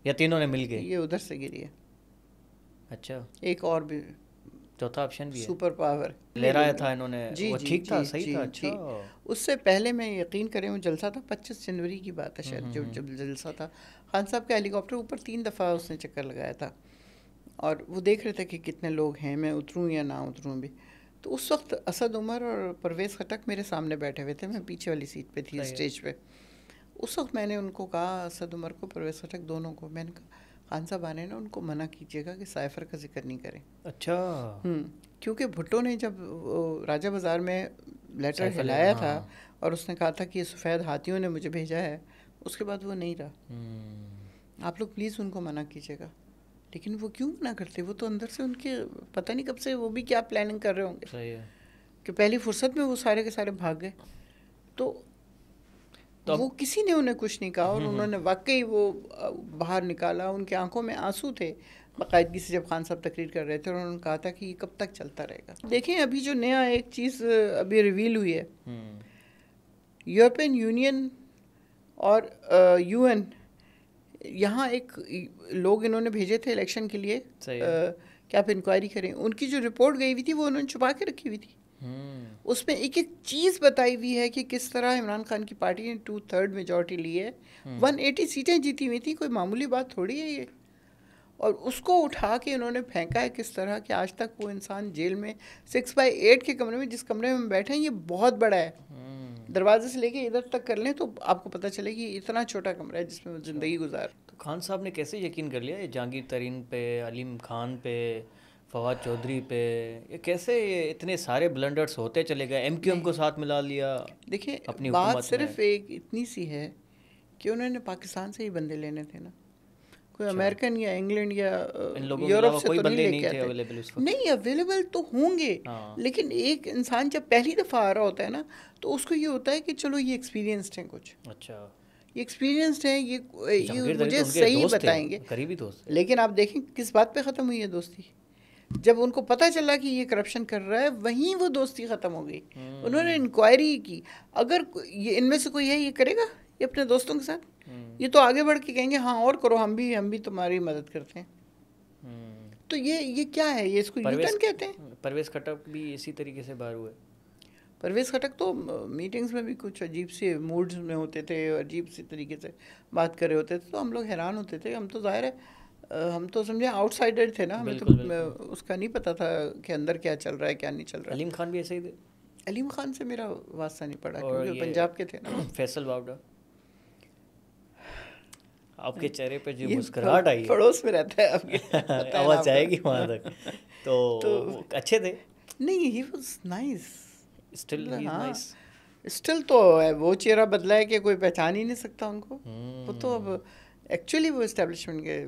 [SPEAKER 2] یا تینوں نے مل گئے؟
[SPEAKER 1] یہ ادھر سے گری ہے.
[SPEAKER 2] اچھا,
[SPEAKER 1] ایک اور بھی
[SPEAKER 2] چوتھا آپشن بھی ہے,
[SPEAKER 1] سپر پاور
[SPEAKER 2] لہرایا تھا انہوں نے, وہ ٹھیک تھا, صحیح تھا. اچھا,
[SPEAKER 1] اس سے پہلے میں یقین کریں وہ جلسہ تھا 25 جنوری کی بات ہے شاید, جب جلسہ تھا, خان صاحب کا ہیلی کاپٹر اوپر 3 دفعہ اس نے چکر لگایا تھا, اور وہ دیکھ رہے تھے کہ کتنے لوگ ہیں, میں اتروں یا نہ اتروں بھی. تو اس وقت اسد عمر اور پرویز خٹک میرے سامنے بیٹھے ہوئے تھے, میں پیچھے والی سیٹ پہ تھی اسٹیج پہ. اس وقت میں نے ان کو کہا, اسد عمر کو, پرویز خٹک دونوں کو, میں نے کہا خان صاحب آنے نا ان کو منع کیجیے گا کہ سائفر کا ذکر نہیں کریں.
[SPEAKER 2] اچھا,
[SPEAKER 1] کیونکہ بھٹو نے جب راجہ بازار میں لیٹر ہلایا تھا اور اس نے کہا تھا کہ یہ سفید ہاتھیوں نے مجھے بھیجا ہے, اس کے بعد وہ نہیں رہا. آپ لوگ پلیز ان کو منع کیجیے گا. لیکن وہ کیوں منع کرتے, وہ تو اندر سے ان کے پتہ نہیں کب سے وہ بھی کیا پلاننگ کر رہے ہوں گے کہ پہلی فرصت میں وہ سارے کے سارے بھاگ گئے. تو وہ کسی نے انہیں کچھ نہیں کہا, اور انہوں نے واقعی وہ باہر نکالا, ان کی آنکھوں میں آنسو تھے باقاعدگی سے جب خان صاحب تقریر کر رہے تھے, اور انہوں نے کہا تھا کہ یہ کب تک چلتا رہے گا. دیکھیں ابھی جو نیا ایک چیز ابھی ریویل ہوئی ہے, یورپین یونین اور UN, یہاں ایک لوگ انہوں نے بھیجے تھے الیکشن کے لیے کہ آپ انکوائری کریں. ان کی جو رپورٹ گئی ہوئی تھی وہ انہوں نے چھپا کے رکھی ہوئی تھی. اس میں ایک چیز بتائی ہوئی ہے کہ کس طرح عمران خان کی پارٹی نے 2/3 میجورٹی لی ہے, 180 سیٹیں جیتی ہوئی تھیں, کوئی معمولی بات تھوڑی ہے یہ. اور اس کو اٹھا کے انہوں نے پھینکا ہے کس طرح کہ آج تک وہ انسان جیل میں 6/8 کے کمرے میں, جس کمرے میں ہم بیٹھے ہیں یہ بہت بڑا ہے, دروازے سے لے کے ادھر تک کر لیں تو آپ کو پتہ چلے کہ اتنا چھوٹا کمرہ ہے جس میں وہ زندگی گزار.
[SPEAKER 2] تو خان صاحب نے کیسے یقین کر لیا, جہانگیر ترین پہ, علیم خان پہ, فواد چودھری پہ, یہ کیسے اتنے سارے بلنڈرز ہوتے چلے گئے, MQM کو ساتھ ملا لیا؟
[SPEAKER 1] دیکھیں بات صرف ایک اتنی سی ہے کہ انہوں نے پاکستان سے ہی بندے لینے تھے نا, کوئی امریکن یا انگلینڈ یا یورپ سے تو نہیں لے کے آتے. نہیں, اویلیبل تو ہوں گے, لیکن ایک انسان جب پہلی دفعہ آ رہا ہوتا ہے نا تو اس کو یہ ہوتا ہے کہ چلو یہ ایکسپیرینسڈ ہیں کچھ.
[SPEAKER 2] اچھا,
[SPEAKER 1] یہ ایکسپیرینسڈ ہیں, یہ مجھے صحیح بتائیں گے.
[SPEAKER 2] قریبی دوست.
[SPEAKER 1] لیکن آپ دیکھیں کس بات پہ ختم ہوئی ہے دوستی, جب ان کو پتہ چلا کہ یہ کرپشن کر رہا ہے وہیں وہ دوستی ختم ہو گئی. انہوں نے انکوائری کی, اگر یہ ان میں سے کوئی ہے یہ کرے گا یہ اپنے دوستوں کے ساتھ, یہ تو آگے بڑھ کے کہیں گے ہاں اور کرو, ہم بھی تمہاری مدد کرتے ہیں. تو یہ کیا ہے, یہ اس کو یوٹرن کہتے ہیں.
[SPEAKER 2] پرویز خٹک بھی اسی طریقے سے باہر ہوئے.
[SPEAKER 1] پرویز خٹک تو میٹنگز میں بھی کچھ عجیب سی موڈز میں ہوتے تھے, عجیب سی طریقے سے بات کر رہے ہوتے تھے, تو ہم لوگ حیران ہوتے تھے. ہم تو ظاہر ہے ہم تو سمجھے آؤٹ سائڈر تھے نا, ہمیں تو اس کا نہیں پتا تھا کہ اندر کیا چل رہا ہے کیا نہیں چل رہا.
[SPEAKER 2] علیم خان بھی ایسے ہی تھے.
[SPEAKER 1] علیم خان سے میرا واسطہ نہیں پڑا کیونکہ پنجاب کے تھے نا.
[SPEAKER 2] فیصل باوڑا, آپ کے چہرے پہ جو مسکراہٹ آئی ہے,
[SPEAKER 1] پڑوس میں رہتا ہے, آپ کی
[SPEAKER 2] آواز جائے گی وہاں تک. تو اچھے تھے.
[SPEAKER 1] نہیں, he was nice
[SPEAKER 2] still nice.
[SPEAKER 1] Still تو وہ چہرہ بدلا ہے کہ کوئی پہچان ہی نہیں سکتا ان کو. وہ تو اب ایکچولی وہ اسٹیبلشمنٹ کے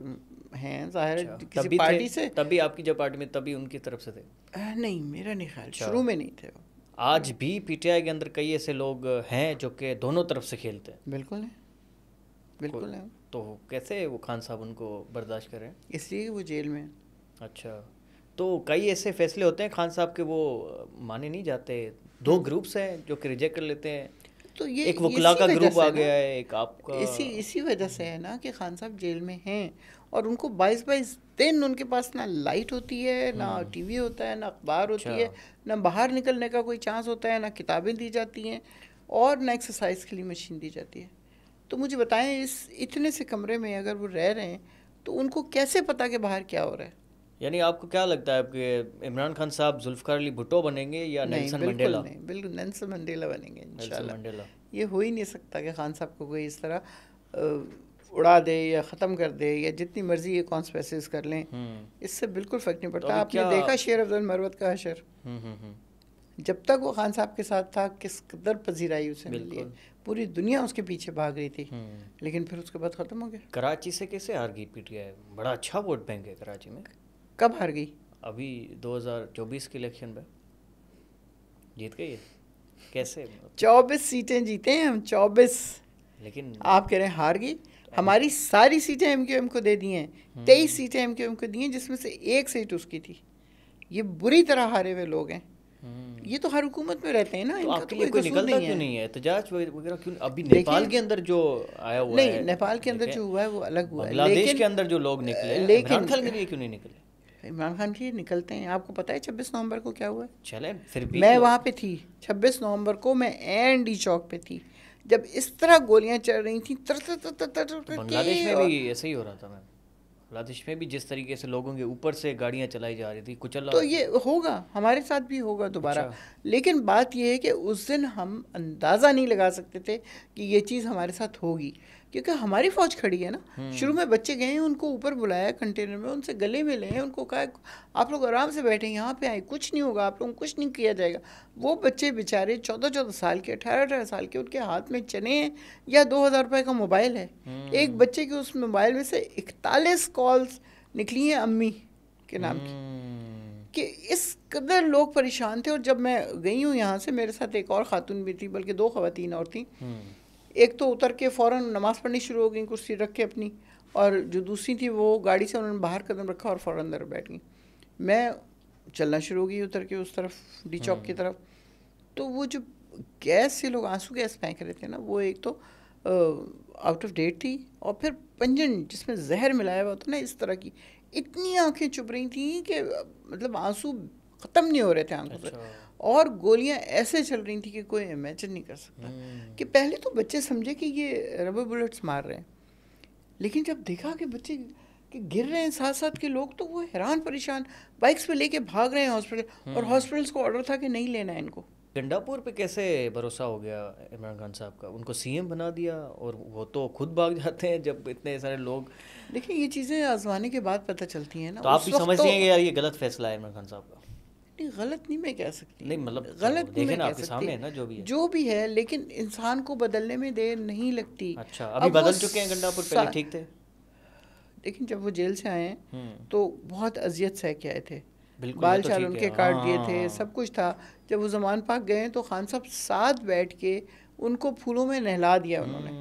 [SPEAKER 1] ہیں, ظاہر ہے کسی پارٹی سے.
[SPEAKER 2] تبھی آپ کی جب پارٹی میں تبھی ان کی طرف سے تھے؟
[SPEAKER 1] نہیں, میرا نہیں خیال, شروع میں نہیں تھے وہ.
[SPEAKER 2] آج بھی پی ٹی آئی کے اندر کئی ایسے لوگ ہیں جو کہ دونوں طرف سے کھیلتے ہیں.
[SPEAKER 1] بالکل ہیں, بالکل ہیں.
[SPEAKER 2] تو کیسے وہ خان صاحب ان کو برداشت کریں؟
[SPEAKER 1] اس لیے وہ جیل میں.
[SPEAKER 2] اچھا, تو کئی ایسے فیصلے ہوتے ہیں خان صاحب کے وہ مانے نہیں جاتے. 2 گروپس ہیں جو کہ ریجیکٹ کر لیتے ہیں.
[SPEAKER 1] تو یہ
[SPEAKER 2] ایک وکلا کا گروپ آ گیا ہے, ایک آپ کا.
[SPEAKER 1] اسی وجہ سے ہے نا کہ خان صاحب جیل میں ہیں اور ان کو 22 دن ان کے پاس نہ لائٹ ہوتی ہے, نہ ٹی وی ہوتا ہے, نہ اخبار ہوتی ہے, نہ باہر نکلنے کا کوئی چانس ہوتا ہے, نہ کتابیں دی جاتی ہیں, اور نہ ایکسرسائز کے لیے مشین دی جاتی ہے. تو مجھے بتائیں اس اتنے سے کمرے میں اگر وہ رہ رہے ہیں تو ان کو کیسے پتا کہ باہر کیا ہو رہا ہے؟
[SPEAKER 2] یعنی آپ کو کیا لگتا ہے کہ عمران خان صاحب ذوالفقار علی بھٹو بنیں گے یا نیلسن منڈیلا؟
[SPEAKER 1] نہیں, بالکل نیلسن منڈیلا بنیں گے انشاءاللہ. یہ ہو ہی نہیں سکتا کہ خان صاحب کو کوئی اس طرح اڑا دے یا ختم کر دے یا جتنی مرضی یہ کانسپیسیز کر لیں, اس سے بالکل فرق نہیں پڑتا. آپ نے دیکھا شیر افضل مروت کا حشر, جب تک وہ خان صاحب کے ساتھ تھا کس قدر پذیرائی اسے ملی ہے, پوری دنیا اس کے پیچھے بھاگ رہی تھی, لیکن پھر اس کے بعد ختم ہو گیا.
[SPEAKER 2] کراچی سے کیسے ہار گئی پی ٹی آئی؟ بڑا اچھا ووٹ بینک ہے کراچی میں.
[SPEAKER 1] کب ہار گئی؟
[SPEAKER 2] ابھی 2024 کے الیکشن میں جیت گئی ہے. کیسے؟
[SPEAKER 1] 24 سیٹیں جیتے ہیں ہم, 24.
[SPEAKER 2] لیکن
[SPEAKER 1] آپ کہہ رہے ہیں ہار گئی. ہماری ساری سیٹیں ایم کیو ایم کو دے دی ہیں, 23 سیٹیں ایم کیو ایم کو دی ہیں, جس میں سے 1 سیٹ اس کی تھی. یہ بری طرح ہارے ہوئے لوگ ہیں. یہ تو ہر حکومت میں رہتے ہیں نا, ان کا تو کوئی
[SPEAKER 2] نکلتا کیوں نہیں ہے احتجاج وغیرہ کیوں؟ ابھی نیپال کے اندر جو آیا ہوا ہے,
[SPEAKER 1] نہیں, نیپال کے اندر جو ہوا ہے وہ الگ ہوا ہے,
[SPEAKER 2] بنگلہ دیش کے اندر جو لوگ نکلے, عمران خان کے لیے کیوں نہیں نکلے؟
[SPEAKER 1] عمران خان کے نکلتے ہیں. آپ کو پتہ ہے 26 نومبر کو کیا ہوا ہے؟
[SPEAKER 2] چلیں پھر بھی
[SPEAKER 1] میں وہاں پہ تھی 26 نومبر کو, میں این ڈی چوک پہ تھی جب اس طرح گولیاں چل رہی تھیں.
[SPEAKER 2] بنگلہ دیش میں بھی ایسے ہی ہو رہا تھا. میں بنگلہ دیش میں بھی جس طریقے سے لوگوں کے اوپر سے گاڑیاں چلائی جا رہی تھی, کچل.
[SPEAKER 1] تو یہ ہوگا, ہمارے ساتھ بھی ہوگا دوبارہ. لیکن بات یہ ہے کہ اس دن ہم اندازہ نہیں لگا سکتے تھے کہ یہ چیز ہمارے ساتھ ہوگی, کیونکہ ہماری فوج کھڑی ہے نا. شروع میں بچے گئے ہیں, ان کو اوپر بلایا کنٹینر میں, ان سے گلے میں لے, ان کو کہا آپ لوگ آرام سے بیٹھیں, یہاں پہ آئیں, کچھ نہیں ہوگا, آپ لوگوں کو کچھ نہیں کیا جائے گا. وہ بچے بیچارے 14 سال کے, 18 سال کے, ان کے ہاتھ میں چنے ہیں یا 2000 روپے کا موبائل ہے. ایک بچے کے اس موبائل میں سے 41 کالز نکلی ہیں امی کے نام کی, کہ اس قدر لوگ پریشان تھے. اور جب میں گئی ہوں یہاں سے, میرے ساتھ ایک اور خاتون بھی تھی, بلکہ 2 خواتین اور تھیں. ایک تو اتر کے فوراً نماز پڑھنی شروع ہو گئی کرسی رکھ کے اپنی, اور جو دوسری تھی وہ گاڑی سے انہوں نے باہر قدم رکھا اور فوراً اندر بیٹھ گئی. میں چلنا شروع ہو گئی اتر کے اس طرف, ڈی چوک کی طرف. تو وہ جو گیس سے لوگ آنسو گیس پھینک رہے تھے نا, وہ ایک تو آؤٹ آف ڈیٹ تھی, اور پھر پنجن جس میں زہر ملایا ہوا تھا نا اس طرح کی, اتنی آنکھیں چبھ رہی تھیں کہ مطلب آنسو ختم نہیں ہو رہے تھے آنکھوں سے. اور گولیاں ایسے چل رہی تھیں کہ کوئی امیجن نہیں کر سکتا. کہ پہلے تو بچے سمجھے کہ یہ ربر بلٹس مار رہے ہیں, لیکن جب دیکھا کہ بچے کہ گر رہے ہیں ساتھ ساتھ کے لوگ, تو وہ حیران پریشان بائکس پہ لے کے بھاگ رہے ہیں ہاسپٹل, اور ہاسپٹلس کو آرڈر تھا کہ نہیں لینا ہے ان کو.
[SPEAKER 2] گنڈا پور پہ کیسے بھروسہ ہو گیا عمران خان صاحب کا؟ ان کو سی ایم بنا دیا, اور وہ تو خود بھاگ جاتے ہیں جب اتنے سارے لوگ.
[SPEAKER 1] دیکھیں یہ چیزیں آزمانے کے بعد پتہ چلتی ہیں نا.
[SPEAKER 2] تو آپ بھی سمجھتے ہیں کہ یار یہ غلط فیصلہ ہے عمران خان صاحب کا؟
[SPEAKER 1] نہیں, غلط نہیں میں کہہ سکتی.
[SPEAKER 2] نہیں مطلب
[SPEAKER 1] غلط
[SPEAKER 2] دیکھیں نا آپ کے سامنے ہے نا جو بھی
[SPEAKER 1] ہے, لیکن انسان کو بدلنے میں دیر نہیں لگتی.
[SPEAKER 2] اچھا, ابھی بدل چکے ہیں گنڈا پور, پہلے ٹھیک تھے.
[SPEAKER 1] لیکن جب وہ جیل سے آئے ہیں تو بہت اذیت سہ کے آئے تھے, بال چال ان کے کاٹ دیے تھے, سب کچھ تھا. جب وہ زمان پاک گئے تو خان صاحب ساتھ بیٹھ کے ان کو پھولوں میں نہلا دیا انہوں نے.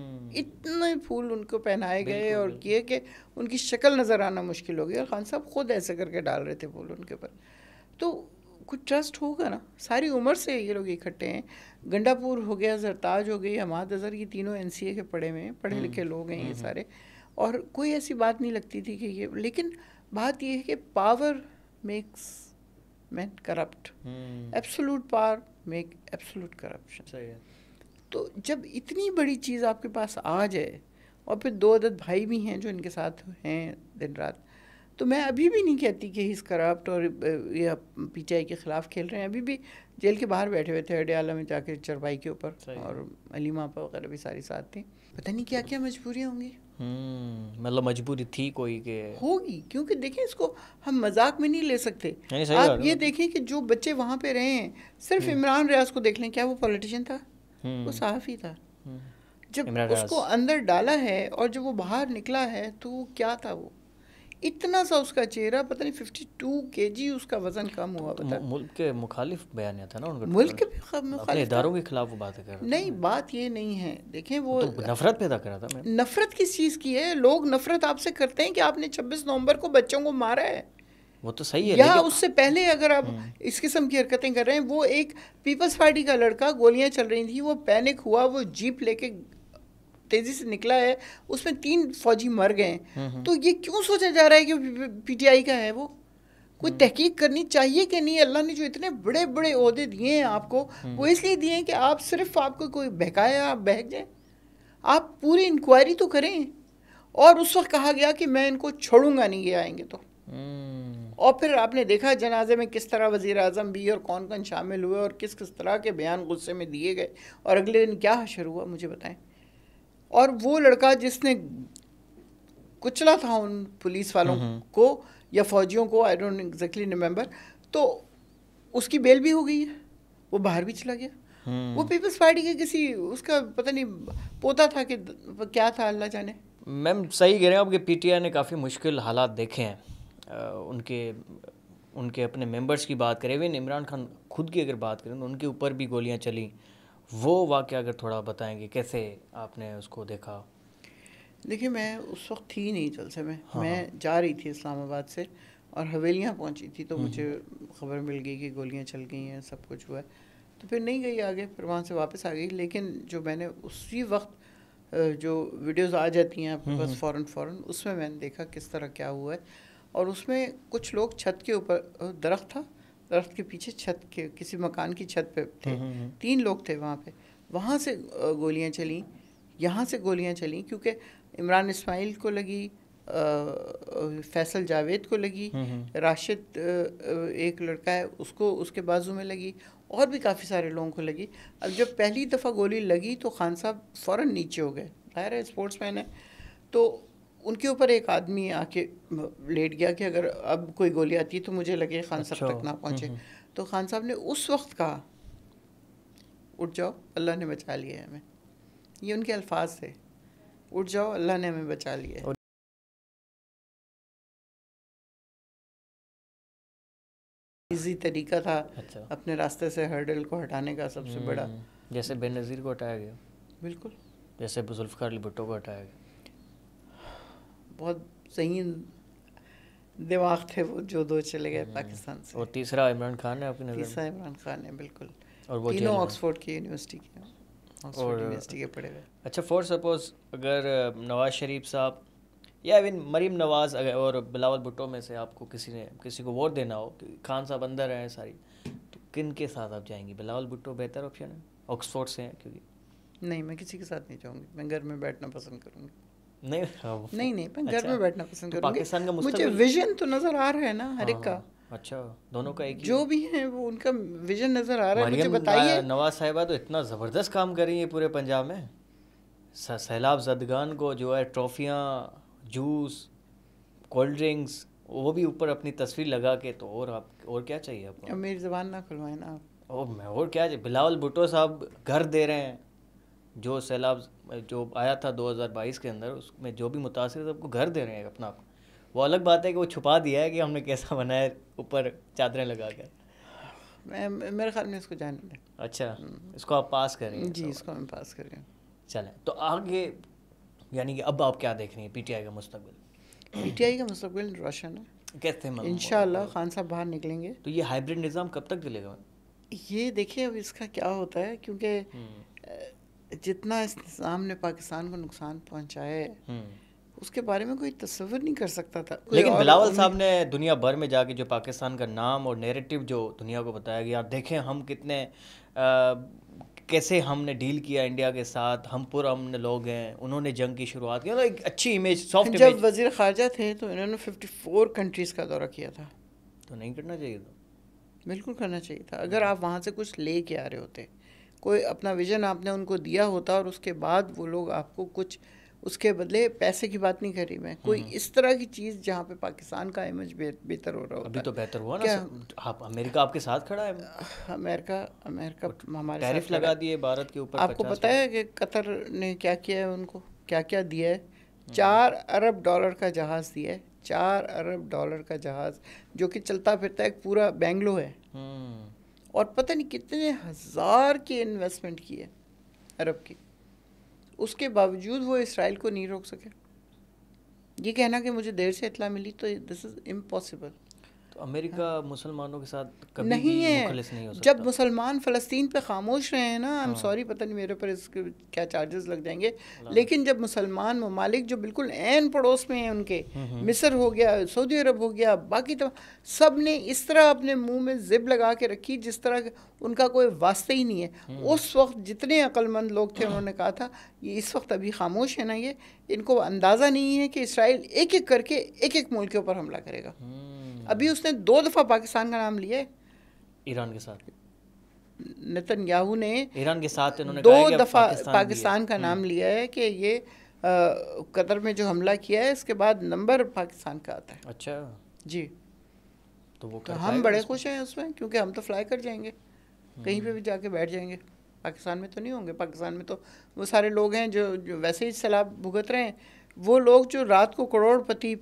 [SPEAKER 1] اتنے پھول ان کو پہنائے گئے اور کیے کہ ان کی شکل نظر آنا مشکل ہو گئی, اور خان صاحب خود ایسے کر کے ڈال رہے تھے پھول ان کے اوپر. تو کچھ ٹرسٹ ہوگا نا, ساری عمر سے یہ لوگ اکٹھے ہیں. گنڈا پور ہو گیا, زرتاج ہو گئی, حماد اظہر, یہ تینوں این سی اے کے پڑھے لکھے لوگ ہیں یہ سارے, اور کوئی ایسی بات نہیں لگتی تھی کہ یہ. لیکن بات یہ ہے کہ power makes men corrupt, absolute power make absolute corruption. تو جب اتنی بڑی چیز آپ کے پاس آ جائے, اور پھر 2 عدد بھائی بھی ہیں جو ان کے ساتھ ہیں دن رات, تو میں ابھی بھی نہیں کہتی کہ ہی کرپٹ اور یا پی ٹی آئی کے خلاف کھیل رہے ہیں. ابھی بھی جیل کے باہر بیٹھے ہوئے تھے اڈیالہ میں جا کے چرپائی کے اوپر, اور علیمہ آپا وغیرہ بھی ساری ساتھ تھیں. پتہ نہیں کیا کیا مجبوریاں ہوں گی.
[SPEAKER 2] مطلب مجبوری تھی کوئی کہ
[SPEAKER 1] ہوگی, کیونکہ دیکھیں اس کو ہم مذاق میں نہیں لے سکتے. آپ یہ دیکھیں کہ جو بچے وہاں پہ رہے ہیں, صرف عمران ریاض کو دیکھ لیں, کیا وہ پولیٹیشین تھا؟ وہ صحافی تھا. جب اس کو اندر ڈالا ہے اور جب وہ باہر نکلا ہے تو وہ کیا تھا؟ وہ اتنا سا اس کا چہرہ, پتہ نہیں 52 kg اس کا وزن کم ہوا. پتا
[SPEAKER 2] ملک کے مخالف بیانیہ تھا نا ان کا,
[SPEAKER 1] ملک کے
[SPEAKER 2] اپنے اداروں کے خلاف وہ باتیں کر رہا تھا.
[SPEAKER 1] نہیں, بات یہ نہیں ہے. دیکھیں وہ
[SPEAKER 2] نفرت پیدا کر رہا تھا.
[SPEAKER 1] نفرت کس چیز کی ہے؟ لوگ نفرت آپ سے کرتے ہیں کہ آپ نے 26 نومبر کو بچوں کو مارا ہے.
[SPEAKER 2] وہ تو صحیح ہے,
[SPEAKER 1] یا اس سے پہلے اگر آپ اس قسم کی حرکتیں کر رہے ہیں. وہ ایک پیپلز پارٹی کا لڑکا, گولیاں چل رہی تھیں, وہ پینک ہوا, وہ جیپ لے کے تیزی سے نکلا ہے, اس میں 3 فوجی مر گئے. تو یہ کیوں سوچا جا رہا ہے کہ پی ٹی آئی کا ہے؟ وہ کوئی تحقیق کرنی چاہیے کہ نہیں؟ اللہ نے جو اتنے بڑے بڑے عہدے دیے ہیں آپ کو, وہ اس لیے دیے ہیں کہ آپ صرف آپ کو کوئی بہکایا آپ بہک جائیں. آپ پوری انکوائری تو کریں. اور اس وقت کہا گیا کہ میں ان کو چھوڑوں گا نہیں, یہ آئیں گے تو. اور پھر آپ نے دیکھا جنازے میں کس طرح وزیر اعظم بھی اور کون کون شامل ہوئے, اور کس کس طرح کے بیان غصے میں دیے گئے, اور اگلے دن کیا حشر ہوا مجھے بتائیں. اور وہ لڑکا جس نے کچلا تھا ان پولیس والوں کو یا فوجیوں کو, آئی ڈونٹ ایگزیکٹلی ریممبر, تو اس کی بیل بھی ہو گئی ہے, وہ باہر بھی چلا گیا. وہ پیپلز پارٹی کے کسی اس کا پتہ نہیں پوتا تھا کہ کیا تھا, اللہ جانے.
[SPEAKER 2] میم صحیح کہہ رہے ہیں آپ کہ پی ٹی آئی نے کافی مشکل حالات دیکھے ہیں. ان کے اپنے ممبرس کی بات کریں, ایون عمران خان خود کی اگر بات کریں تو ان کے اوپر بھی گولیاں چلیں. وہ واقعہ اگر تھوڑا بتائیں گے کیسے آپ نے اس کو دیکھا؟
[SPEAKER 1] دیکھیں میں اس وقت تھی نہیں جلسے میں, میں جا رہی تھی اسلام آباد سے اور حویلیاں پہنچی تھی, تو مجھے خبر مل گئی کہ گولیاں چل گئی ہیں, سب کچھ ہوا ہے. تو پھر نہیں گئی آگے, پھر وہاں سے واپس آ گئی. لیکن جو میں نے اسی وقت جو ویڈیوز آ جاتی ہیں آپ کے پاس فوراً, اس میں نے دیکھا کس طرح کیا ہوا ہے. اور اس میں کچھ لوگ چھت کے اوپر, درخت تھا, درخت کے پیچھے چھت کے کسی مکان کی چھت پہ تھے, 3 لوگ تھے وہاں پہ. وہاں سے گولیاں چلیں, یہاں سے گولیاں چلیں, کیونکہ عمران اسماعیل کو لگی, فیصل جاوید کو لگی, راشد ایک لڑکا ہے اس کو, اس کے بازو میں لگی, اور بھی کافی سارے لوگوں کو لگی. اب جب پہلی دفعہ گولی لگی تو خان صاحب فوراً نیچے ہو گئے, ظاہر ہے اسپورٹس مین ہے, تو ان کے اوپر ایک آدمی آ کے لیٹ گیا کہ اگر اب کوئی گولی آتی ہے تو مجھے لگے خان صاحب تک نہ پہنچے. تو خان صاحب نے اس وقت کہا اٹھ جاؤ, اللہ نے بچا لیا ہے ہمیں. یہ ان کے الفاظ تھے, اٹھ جاؤ, اللہ نے ہمیں بچا لیا ہے. ایزی طریقہ تھا اپنے راستے سے ہرڈل کو ہٹانے کا سب سے بڑا,
[SPEAKER 2] جیسے بے نظیر کو ہٹایا گیا,
[SPEAKER 1] بالکل
[SPEAKER 2] جیسے ذوالفقار علی بھٹو کو ہٹایا گیا.
[SPEAKER 1] بہت صحیح دماغ تھے وہ جو 2 چلے گئے پاکستان سے.
[SPEAKER 2] اور تیسرا عمران خان ہے آپ کی نظر میں؟
[SPEAKER 1] تیسرا عمران خان ہے, بالکل.
[SPEAKER 2] اور وہ
[SPEAKER 1] تینوں آکسفورڈ کی یونیورسٹی کے, آکسفورڈ یونیورسٹی کے پڑھے ہوئے.
[SPEAKER 2] اچھا, فور سپوز اگر نواز شریف صاحب یا ایون مریم نواز اور بلاول بھٹو میں سے آپ کو کسی کو ووٹ دینا ہو کہ خان صاحب اندر ہیں ساری, تو کن کے ساتھ آپ جائیں گی؟ بلاول بھٹو بہتر آپشن ہے, آکسفورڈ سے ہیں کیونکہ.
[SPEAKER 1] نہیں, میں کسی کے ساتھ نہیں جاؤں گی, میں گھر میں بیٹھنا پسند کروں گی.
[SPEAKER 2] نہیں,
[SPEAKER 1] میں گھر میں بیٹھنا پسند کروں گی.
[SPEAKER 2] پاکستان کا
[SPEAKER 1] مجھے ویژن تو نظر آ رہا ہے نا ہر ایک کا.
[SPEAKER 2] اچھا, دونوں کا ایک
[SPEAKER 1] جو بھی ہیں وہ ان کا ویژن نظر آ رہا ہے. مجھے
[SPEAKER 2] مریم
[SPEAKER 1] بتائیے,
[SPEAKER 2] نواز صاحبہ تو اتنا زبردست کام کر رہی ہیں پورے پنجاب میں, سیلاب زدگان کو جو ہے ٹرافیاں, جوس, کولڈ ڈرنکس, وہ بھی اوپر اپنی تصویر لگا کے, تو اور کیا چاہیے آپ کو؟
[SPEAKER 1] اب میری زبان نہ کھلوائیں نا آپ.
[SPEAKER 2] اور کیا چاہیے؟ بلاول بھٹو صاحب گھر دے رہے ہیں, جو سیلاب جو آیا تھا 2022 کے اندر, اس میں جو بھی متاثر سب کو گھر دے رہے ہیں اپنا. وہ الگ بات ہے کہ وہ چھپا دیا ہے کہ ہم نے کیسا بنایا اوپر چادریں لگا کر.
[SPEAKER 1] میرے خیال میں اس کو جانے دیں.
[SPEAKER 2] اچھا, اس کو آپ پاس کریں؟
[SPEAKER 1] جی, اس کو میں پاس کریں.
[SPEAKER 2] چلیں, تو آگے یعنی کہ اب آپ کیا دیکھ رہی ہیں پی ٹی آئی کا مستقبل؟
[SPEAKER 1] پی ٹی آئی کا مستقبل روشن ہے
[SPEAKER 2] کیسے؟
[SPEAKER 1] انشاءاللہ خان صاحب باہر نکلیں گے.
[SPEAKER 2] تو یہ ہائیبرڈ نظام کب تک چلے گا؟
[SPEAKER 1] یہ دیکھیں اب اس کا کیا ہوتا ہے, کیونکہ جتنا اس نظام نے پاکستان کو نقصان پہنچایا ہے اس کے بارے میں کوئی تصور نہیں کر سکتا تھا.
[SPEAKER 2] لیکن بلاول صاحب نے دنیا بھر میں جا کے جو پاکستان کا نام اور نیریٹو جو دنیا کو بتایا گیا, دیکھیں ہم کیسے ہم نے ڈیل کیا انڈیا کے ساتھ, ہم پرامن لوگ ہیں, انہوں نے جنگ کی شروعات کی, ایک اچھی امیج, سافٹ
[SPEAKER 1] جب
[SPEAKER 2] امیج.
[SPEAKER 1] وزیر خارجہ تھے تو انہوں نے 54 کنٹریز کا دورہ کیا تھا.
[SPEAKER 2] تو نہیں کرنا چاہیے تھا.
[SPEAKER 1] بالکل کرنا چاہیے تھا. اگر آپ وہاں سے کچھ لے کے آ رہے ہوتے, کوئی اپنا ویژن آپ نے ان کو دیا ہوتا, اور اس کے بعد وہ لوگ آپ کو کچھ اس کے بدلے, پیسے کی بات نہیں کر رہی میں, کوئی اس طرح کی چیز جہاں پہ پاکستان کا امیج بہتر ہو رہا ہوتا.
[SPEAKER 2] ابھی تو بہتر ہوا نا, آپ امریکہ آپ کے ساتھ کھڑا ہے.
[SPEAKER 1] امریکہ ہمارے
[SPEAKER 2] ٹیرف لگا دیے بھارت کے اوپر.
[SPEAKER 1] آپ کو پتہ ہے کہ قطر نے کیا کیا ہے, ان کو کیا کیا دیا ہے؟ $4 ارب کا جہاز دیا ہے. $4 ارب کا جہاز, جو کہ چلتا پھرتا ایک پورا بینگلو ہے, اور پتہ نہیں کتنے ہزار کی انویسٹمنٹ کی ہے عرب کی. اس کے باوجود وہ اسرائیل کو نہیں روک سکے. یہ کہنا کہ مجھے دیر سے اطلاع ملی, تو دس از امپاسبل.
[SPEAKER 2] تو امریکہ مسلمانوں کے ساتھ کبھی
[SPEAKER 1] نہیں
[SPEAKER 2] بھی
[SPEAKER 1] ہے.
[SPEAKER 2] مخلص نہیں ہو سکتا.
[SPEAKER 1] جب مسلمان فلسطین پہ خاموش رہے ہیں نا, آئی ایم سوری, پتہ نہیں میرے پر اس کے کیا چارجز لگ جائیں گے, لیکن جب مسلمان ممالک جو بالکل عین پڑوس میں ہیں ان کے, مصر ہو گیا, سعودی عرب ہو گیا, باقی تو سب نے اس طرح اپنے منہ میں زب لگا کے رکھی جس طرح ان کا کوئی واسطہ ہی نہیں ہے. اس وقت جتنے عقل مند لوگ تھے انہوں نے کہا تھا یہ اس وقت ابھی خاموش ہے نا, یہ ان کو اندازہ نہیں ہے کہ اسرائیل ایک ایک کر کے ایک ایک ملک کے اوپر حملہ کرے گا. ابھی اس نے 2 دفعہ پاکستان کا نام لیا ہے,
[SPEAKER 2] ایران کے ساتھ.
[SPEAKER 1] نتن یاہو نے
[SPEAKER 2] ایران کے ساتھ انہوں نے
[SPEAKER 1] 2 دفعہ پاکستان کا نام لیا ہے کہ یہ قطر میں جو حملہ کیا ہے اس کے بعد نمبر پاکستان کا آتا ہے.
[SPEAKER 2] اچھا
[SPEAKER 1] جی,
[SPEAKER 2] تو
[SPEAKER 1] ہم بڑے خوش ہیں اس میں, کیونکہ ہم تو فلائی کر جائیں گے, کہیں پہ بھی جا کے بیٹھ جائیں گے. پاکستان میں تو نہیں ہوں گے. پاکستان میں تو وہ سارے لوگ ہیں جو ویسے ہی سیلاب بھگت رہے ہیں. وہ لوگ جو رات کو کروڑ پتی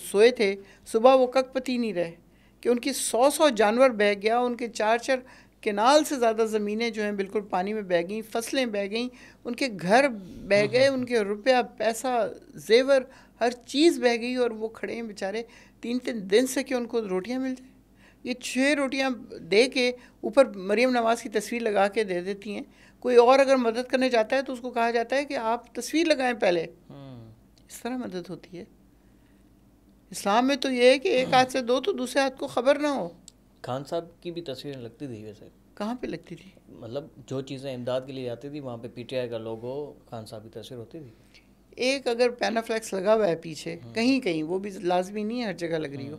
[SPEAKER 1] سوئے تھے, صبح وہ کک پتی نہیں رہے, کہ ان کی 100 جانور بہہ گیا, ان کے 4 کنال سے زیادہ زمینیں جو ہیں بالکل پانی میں بہہ گئیں, فصلیں بہہ گئیں, ان کے گھر بہہ گئے, ان کے روپیہ پیسہ زیور ہر چیز بہہ گئی, اور وہ کھڑے ہیں بیچارے 3 دن سے کہ ان کو روٹیاں مل جائیں. یہ 6 روٹیاں دے کے اوپر مریم نواز کی تصویر لگا کے دے دیتی ہیں. کوئی اور اگر مدد کرنے جاتا ہے تو اس کو کہا جاتا ہے کہ آپ تصویر لگائیں پہلے. اس طرح مدد ہوتی ہے. اسلام میں تو یہ ہے کہ ایک ہاتھ سے دو تو دوسرے ہاتھ کو خبر نہ ہو.
[SPEAKER 2] خان صاحب کی بھی تصویریں لگتی تھی ویسے.
[SPEAKER 1] کہاں پہ لگتی تھی؟
[SPEAKER 2] مطلب جو چیزیں امداد کے لیے جاتی تھی وہاں پہ پی ٹی آئی کا لوگو, خان صاحب کی تصویر ہوتی تھی.
[SPEAKER 1] ایک اگر پینافلیکس لگا ہوا ہے پیچھے کہیں کہیں, وہ بھی لازمی نہیں ہے ہر جگہ لگ رہی ہو,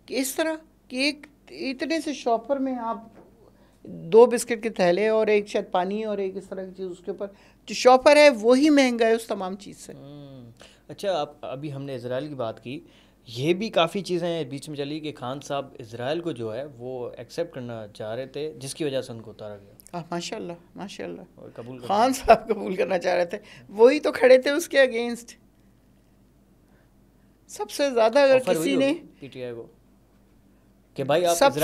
[SPEAKER 1] کہ اس طرح کہ ایک اتنے سے شاپر میں آپ 2 بسکٹ کے تھیلے اور ایک شاید پانی اور ایک اس طرح کی چیز, اس کے اوپر جو شاپر ہے وہی مہنگا ہے اس تمام چیز سے.
[SPEAKER 2] اچھا, ابھی ہم نے اسرائیل کی بات کی, یہ بھی کافی چیزیں بیچ میں چلی کہ خان صاحب اسرائیل کو جو ہے وہ ایکسیپٹ کرنا چاہ رہے تھے, جس کی وجہ سے ان کو اتارا گیا.
[SPEAKER 1] ماشاء اللہ ماشاء اللہ,
[SPEAKER 2] قبول
[SPEAKER 1] خان صاحب قبول کرنا چاہ رہے تھے, وہی تو کھڑے تھے اس کے اگینسٹ. سب سے زیادہ اگر کسی نے
[SPEAKER 2] پی ٹی آئی کو کہ بھائی آپ
[SPEAKER 1] سب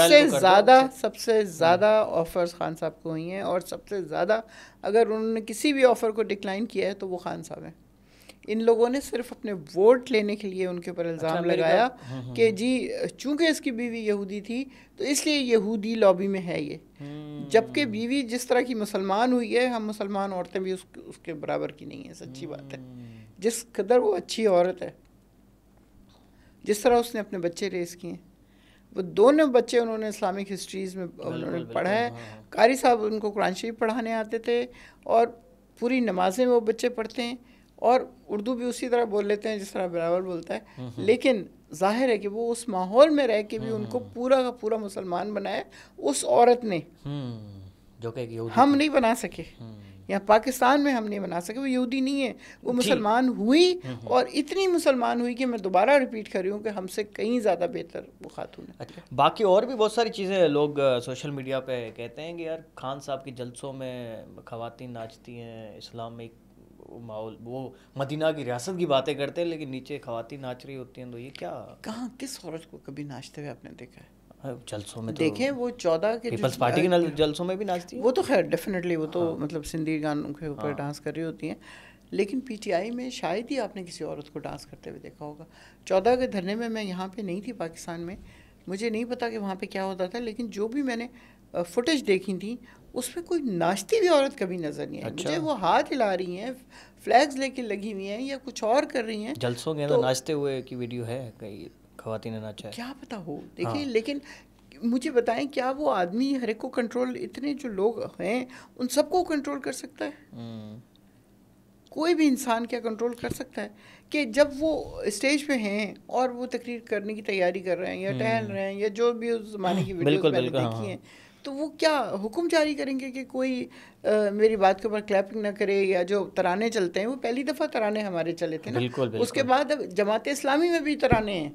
[SPEAKER 1] سے زیادہ آفرز خان صاحب کو ہوئی ہیں, اور سب سے زیادہ اگر انہوں نے کسی بھی آفر کو ڈکلائن کیا ہے تو وہ خان صاحب ہیں. ان لوگوں نے صرف اپنے ووٹ لینے کے لیے ان کے اوپر الزام لگایا کہ جی چونکہ اس کی بیوی یہودی تھی تو اس لیے یہودی لابی میں ہے یہ, جبکہ بیوی جس طرح کی مسلمان ہوئی ہے, ہم مسلمان عورتیں بھی اس کے برابر کی نہیں ہیں. سچی بات ہے, جس قدر وہ اچھی عورت ہے, جس طرح اس نے اپنے بچے ریس کیے ہیں, وہ 2 بچے انہوں نے اسلامک ہسٹریز میں انہوں نے پڑھا ہے. قاری صاحب ان کو قرآن شریف پڑھانے آتے تھے, اور پوری نمازیں وہ بچے پڑھتے ہیں, اور اردو بھی اسی طرح بول لیتے ہیں جس طرح بلاول بولتا ہے. لیکن ظاہر ہے کہ وہ اس ماحول میں رہ کے بھی ان کو پورا کا پورا مسلمان بنایا اس عورت نے,
[SPEAKER 2] جو کہ
[SPEAKER 1] ہم نہیں بنا سکے. یہاں پاکستان میں ہم نہیں بنا سکے. وہ یہودی نہیں ہے, وہ مسلمان ہوئی, اور اتنی مسلمان ہوئی کہ میں دوبارہ ریپیٹ کر رہی ہوں کہ ہم سے کہیں زیادہ بہتر وہ خاتون ہے.
[SPEAKER 2] باقی اور بھی بہت ساری چیزیں لوگ سوشل میڈیا پہ کہتے ہیں کہ یار خان صاحب کے جلسوں میں خواتین ناچتی ہیں, اسلام میں ماحول, وہ مدینہ کی ریاست کی باتیں کرتے ہیں لیکن نیچے خواتین ناچ رہی ہوتی ہیں. تو یہ کیا,
[SPEAKER 1] کہاں کس عورت کو کبھی ناچتے ہوئے آپ نے دیکھا ہے؟
[SPEAKER 2] جلسوں میں
[SPEAKER 1] دیکھیں وہ 14 کے
[SPEAKER 2] پیپلز پارٹی کے جلسوں میں بھی ناچتی ہیں.
[SPEAKER 1] وہ تو خیر ڈیفینیٹلی وہ تو مطلب سندھی گانوں کے اوپر ڈانس کر رہی ہوتی ہیں, لیکن پی ٹی آئی میں شاید ہی آپ نے کسی عورت کو ڈانس کرتے ہوئے دیکھا ہوگا. 14 کے دھرنے میں میں یہاں پہ نہیں تھی پاکستان میں, مجھے نہیں پتا کہ وہاں پہ کیا ہوتا تھا, لیکن جو بھی میں نے فوٹیج دیکھی تھی اس میں کوئی ناچتی ہوئی عورت کبھی نظر نہیں آئی مجھے. وہ ہاتھ ہلا رہی ہیں, فلیگز لے کے لگی ہوئی ہیں, یا کچھ اور کر رہی ہیں.
[SPEAKER 2] جلسوں کے اندر ناچتے ہوئے کی ویڈیو ہے, کئی خواتین نے ناچا ہے,
[SPEAKER 1] کیا پتا ہو. دیکھیں لیکن مجھے بتائیں کیا وہ آدمی ہر ایک کو کنٹرول، اتنے جو لوگ ہیں ان سب کو کنٹرول کر سکتا ہے؟ کوئی بھی انسان کیا کنٹرول کر سکتا ہے کہ جب وہ اسٹیج پہ ہیں اور وہ تقریر کرنے کی تیاری کر رہے ہیں یا ٹہل رہے ہیں یا جو بھی اس زمانے کی ویڈیوز میں نے دیکھی ہیں، تو وہ کیا حکم جاری کریں گے کہ کوئی میری بات کے اوپر کلیپنگ نہ کرے؟ یا جو ترانے چلتے ہیں، وہ پہلی دفعہ ترانے ہمارے چلے تھے نا، اس کے بعد اب جماعت اسلامی میں بھی ترانے ہیں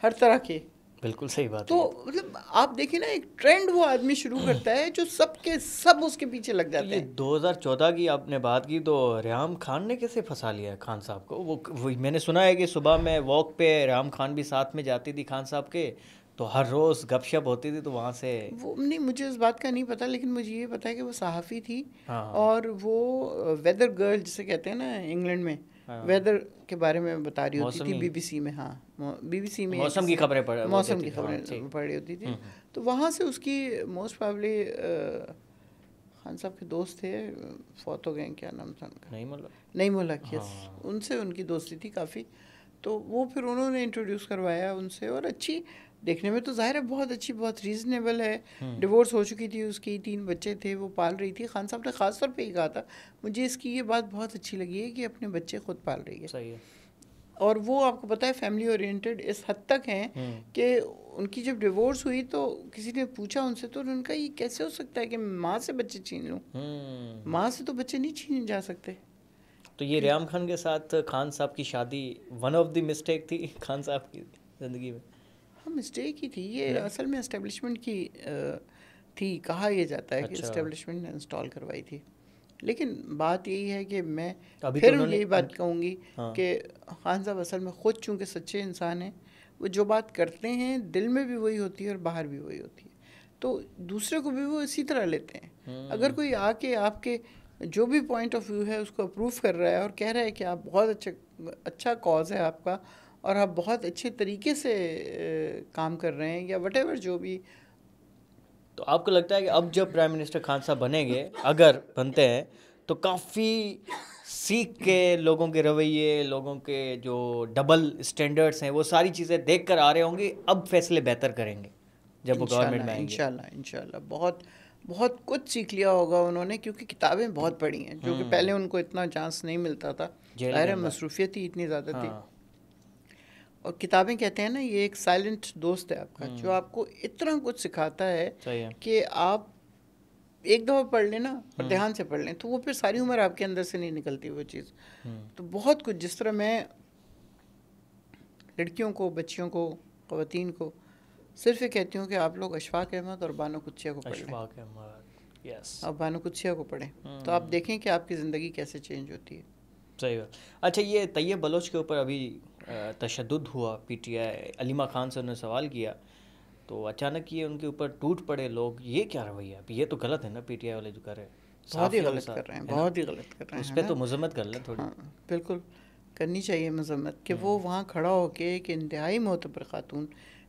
[SPEAKER 1] ہر طرح کے.
[SPEAKER 2] بالکل صحیح بات.
[SPEAKER 1] تو مطلب آپ دیکھیں نا، ایک ٹرینڈ وہ آدمی شروع کرتا ہے جو سب کے سب اس کے پیچھے لگ جاتے ہیں.
[SPEAKER 2] 2014 کی آپ نے بات کی تو ریحام خان نے کیسے پھنسا لیا خان صاحب کو؟ وہ میں نے سنا ہے کہ صبح میں واک پہ ریحام خان بھی ساتھ میں جاتی تھی خان صاحب کے، تو ہر روز گپ شپ ہوتی تھی، تو وہاں سے
[SPEAKER 1] وہ نہیں، مجھے اس بات کا نہیں پتا، لیکن مجھے یہ پتا ہے کہ وہ صحافی تھی اور وہ ویدر گرل جسے کہتے ہیں نا انگلینڈ میں، ویدر کے بارے میں بتا رہی ہوتی تھی بی بی سی میں. ہاں بی بی سی میں
[SPEAKER 2] موسم کی خبریں پڑھ
[SPEAKER 1] رہی ہوتی تھی. تو وہاں سے اس کی موسٹ پرابلی خان صاحب کے دوست تھے، فوت ہو گئے، کیا نام تھا ان کا؟ نعیم الحق. یس، ان سے ان کی دوستی تھی کافی. تو وہ پھر انہوں نے انٹروڈیوس کروایا ان سے، اور اچھی دیکھنے میں تو ظاہر ہے بہت اچھی، بہت ریزنیبل ہے. ڈیورس ہو چکی تھی اس کی، 3 بچے تھے، وہ پال رہی تھی. خان صاحب نے خاص طور پہ یہ کہا تھا، مجھے اس کی یہ بات بہت اچھی لگی ہے کہ اپنے بچے خود پال رہی ہے.
[SPEAKER 2] صحیح ہے.
[SPEAKER 1] اور وہ آپ کو پتہ ہے فیملی اورینٹڈ اس حد تک ہیں کہ ان کی جب ڈیورس ہوئی تو کسی نے پوچھا ان سے، تو انہوں نے کہا یہ کیسے ہو سکتا ہے کہ ماں سے بچے چھین لوں؟ ماں سے تو بچے نہیں چھینے جا سکتے.
[SPEAKER 2] تو یہ ریحام خان کے ساتھ خان صاحب کی شادی ون آف دی مسٹیک تھی خان صاحب کی زندگی میں.
[SPEAKER 1] ہاں مسٹیک ہی تھی یہ، اصل میں اسٹیبلشمنٹ کی تھی، کہا یہ جاتا ہے کہ اسٹیبلشمنٹ نے انسٹال کروائی تھی. لیکن بات یہی ہے کہ میں پھر یہی بات کہوں گی کہ خان صاحب اصل میں خود چونکہ سچے انسان ہیں، وہ جو بات کرتے ہیں دل میں بھی وہی ہوتی ہے اور باہر بھی وہی ہوتی ہے، تو دوسرے کو بھی وہ اسی طرح لیتے ہیں. اگر کوئی آ کے آپ کے جو بھی پوائنٹ آف ویو ہے اس کو اپروو کر رہا ہے اور کہہ رہا ہے کہ آپ بہت اچھا کاز ہے آپ کا اور آپ بہت اچھے طریقے سے کام کر رہے ہیں یا وٹ ایور جو بھی،
[SPEAKER 2] تو آپ کو لگتا ہے کہ اب جب پرائم منسٹر خان صاحب بنیں گے، اگر بنتے ہیں، تو کافی سیکھ کے لوگوں کے رویے، لوگوں کے جو ڈبل اسٹینڈرڈس ہیں، وہ ساری چیزیں دیکھ کر آ رہے ہوں گے، اب فیصلے بہتر کریں گے جب وہ گورنمنٹ میں آئیں گے؟
[SPEAKER 1] انشاءاللہ بہت کچھ سیکھ لیا ہوگا انہوں نے، کیونکہ کتابیں بہت پڑھی ہیں، جو کہ پہلے ان کو اتنا چانس نہیں ملتا تھا. ظاہر مصروفیت ہی اتنی زیادہ تھی. اور کتابیں کہتے ہیں نا، یہ ایک سائلنٹ دوست ہے آپ کا، جو آپ کو اتنا کچھ سکھاتا ہے کہ آپ ایک دفعہ پڑھ لیں نا اور دھیان سے پڑھ لیں تو وہ پھر ساری عمر آپ کے اندر سے نہیں نکلتی وہ چیز. تو بہت کچھ، جس طرح میں لڑکیوں کو، بچیوں کو، خواتین کو صرف یہ کہتی ہوں کہ آپ لوگ اشفاق احمد اور بانو قدسیہ کو پڑھ لیں. آپ بانو قدسیہ کو پڑھیں تو آپ دیکھیں کہ آپ کی زندگی کیسے چینج ہوتی ہے.
[SPEAKER 2] صحیح بات. اچھا، یہ طیب بلوچ کے اوپر ابھی تشدد ہوا، پی ٹی آئی علیمہ خان سے انہوں نے سوال کیا تو اچانک یہ ان کے اوپر ٹوٹ پڑے لوگ. یہ کیا رویہ ہے؟ یہ تو غلط ہے نا، پی ٹی آئی والے جو کر رہے ہیں،
[SPEAKER 1] بہت ہی غلط کر رہے ہیں، بہت ہی غلط کر رہے ہیں.
[SPEAKER 2] اس پہ تو مذمت کر لیں تھوڑی.
[SPEAKER 1] بالکل کرنی چاہیے مذمت، کہ وہ وہاں کھڑا ہو کے ایک انتہائی معتبر خاتون،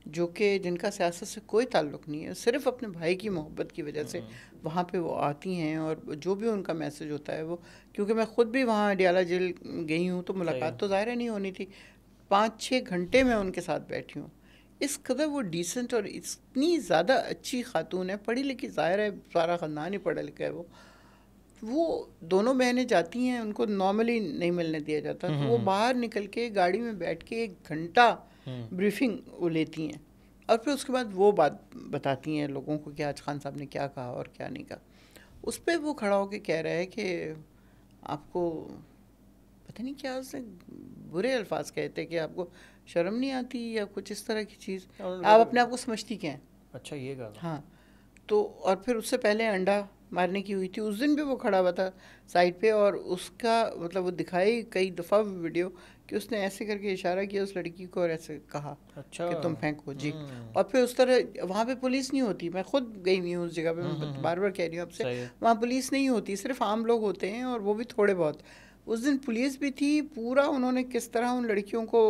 [SPEAKER 1] جو کہ جن کا سیاست سے کوئی تعلق نہیں ہے، صرف اپنے بھائی کی محبت کی وجہ سے وہاں پہ وہ آتی ہیں، اور جو بھی ان کا میسج ہوتا ہے وہ، کیونکہ میں خود بھی وہاں اڈیالہ جیل گئی ہوں تو ملاقات تو ظاہر نہیں ہونی تھی، 5-6 گھنٹے میں ان کے ساتھ بیٹھی ہوں. اس قدر وہ ڈیسنٹ اور اتنی زیادہ اچھی خاتون ہے، پڑھی لکھی، ظاہر ہے سارا خاندان ہی پڑھا لکھا ہے. وہ دونوں بہنیں جاتی ہیں، ان کو نارملی نہیں ملنے دیا جاتا، تو وہ باہر نکل کے گاڑی میں بیٹھ کے 1 گھنٹہ بریفنگ وہ لیتی ہیں، اور پھر اس کے بعد وہ بات بتاتی ہیں لوگوں کو کہ آج خان صاحب نے کیا کہا اور کیا نہیں کہا. اس پہ وہ کھڑا ہو کے کہہ رہا ہے کہ آپ کو پتہ نہیں کیا اس نے برے الفاظ کہتے کہ آپ کو شرم نہیں آتی یا کچھ اس طرح کی چیز، آپ اپنے آپ کو سمجھتی کیا ہیں.
[SPEAKER 2] اچھا، یہ کہا.
[SPEAKER 1] ہاں. تو اور پھر اس سے پہلے انڈا مارنے کی ہوئی تھی، اس دن بھی وہ کھڑا ہوا تھا سائڈ پہ، اور اس کا مطلب وہ دکھائی کئی دفعہ ویڈیو کہ اس نے ایسے کر کے اشارہ کیا اس لڑکی کو اور ایسے کہا کہ تم پھینکو. جی. اور پھر اس طرح وہاں پہ پولیس نہیں ہوتی، میں خود گئی ہوئی ہوں اس جگہ پہ، میں بار بار کہہ رہی ہوں آپ سے، وہاں پولیس نہیں ہوتی، صرف عام لوگ ہوتے ہیں، اور وہ بھی تھوڑے بہت. اس دن پولیس بھی تھی، پورا انہوں نے کس طرح ان لڑکیوں کو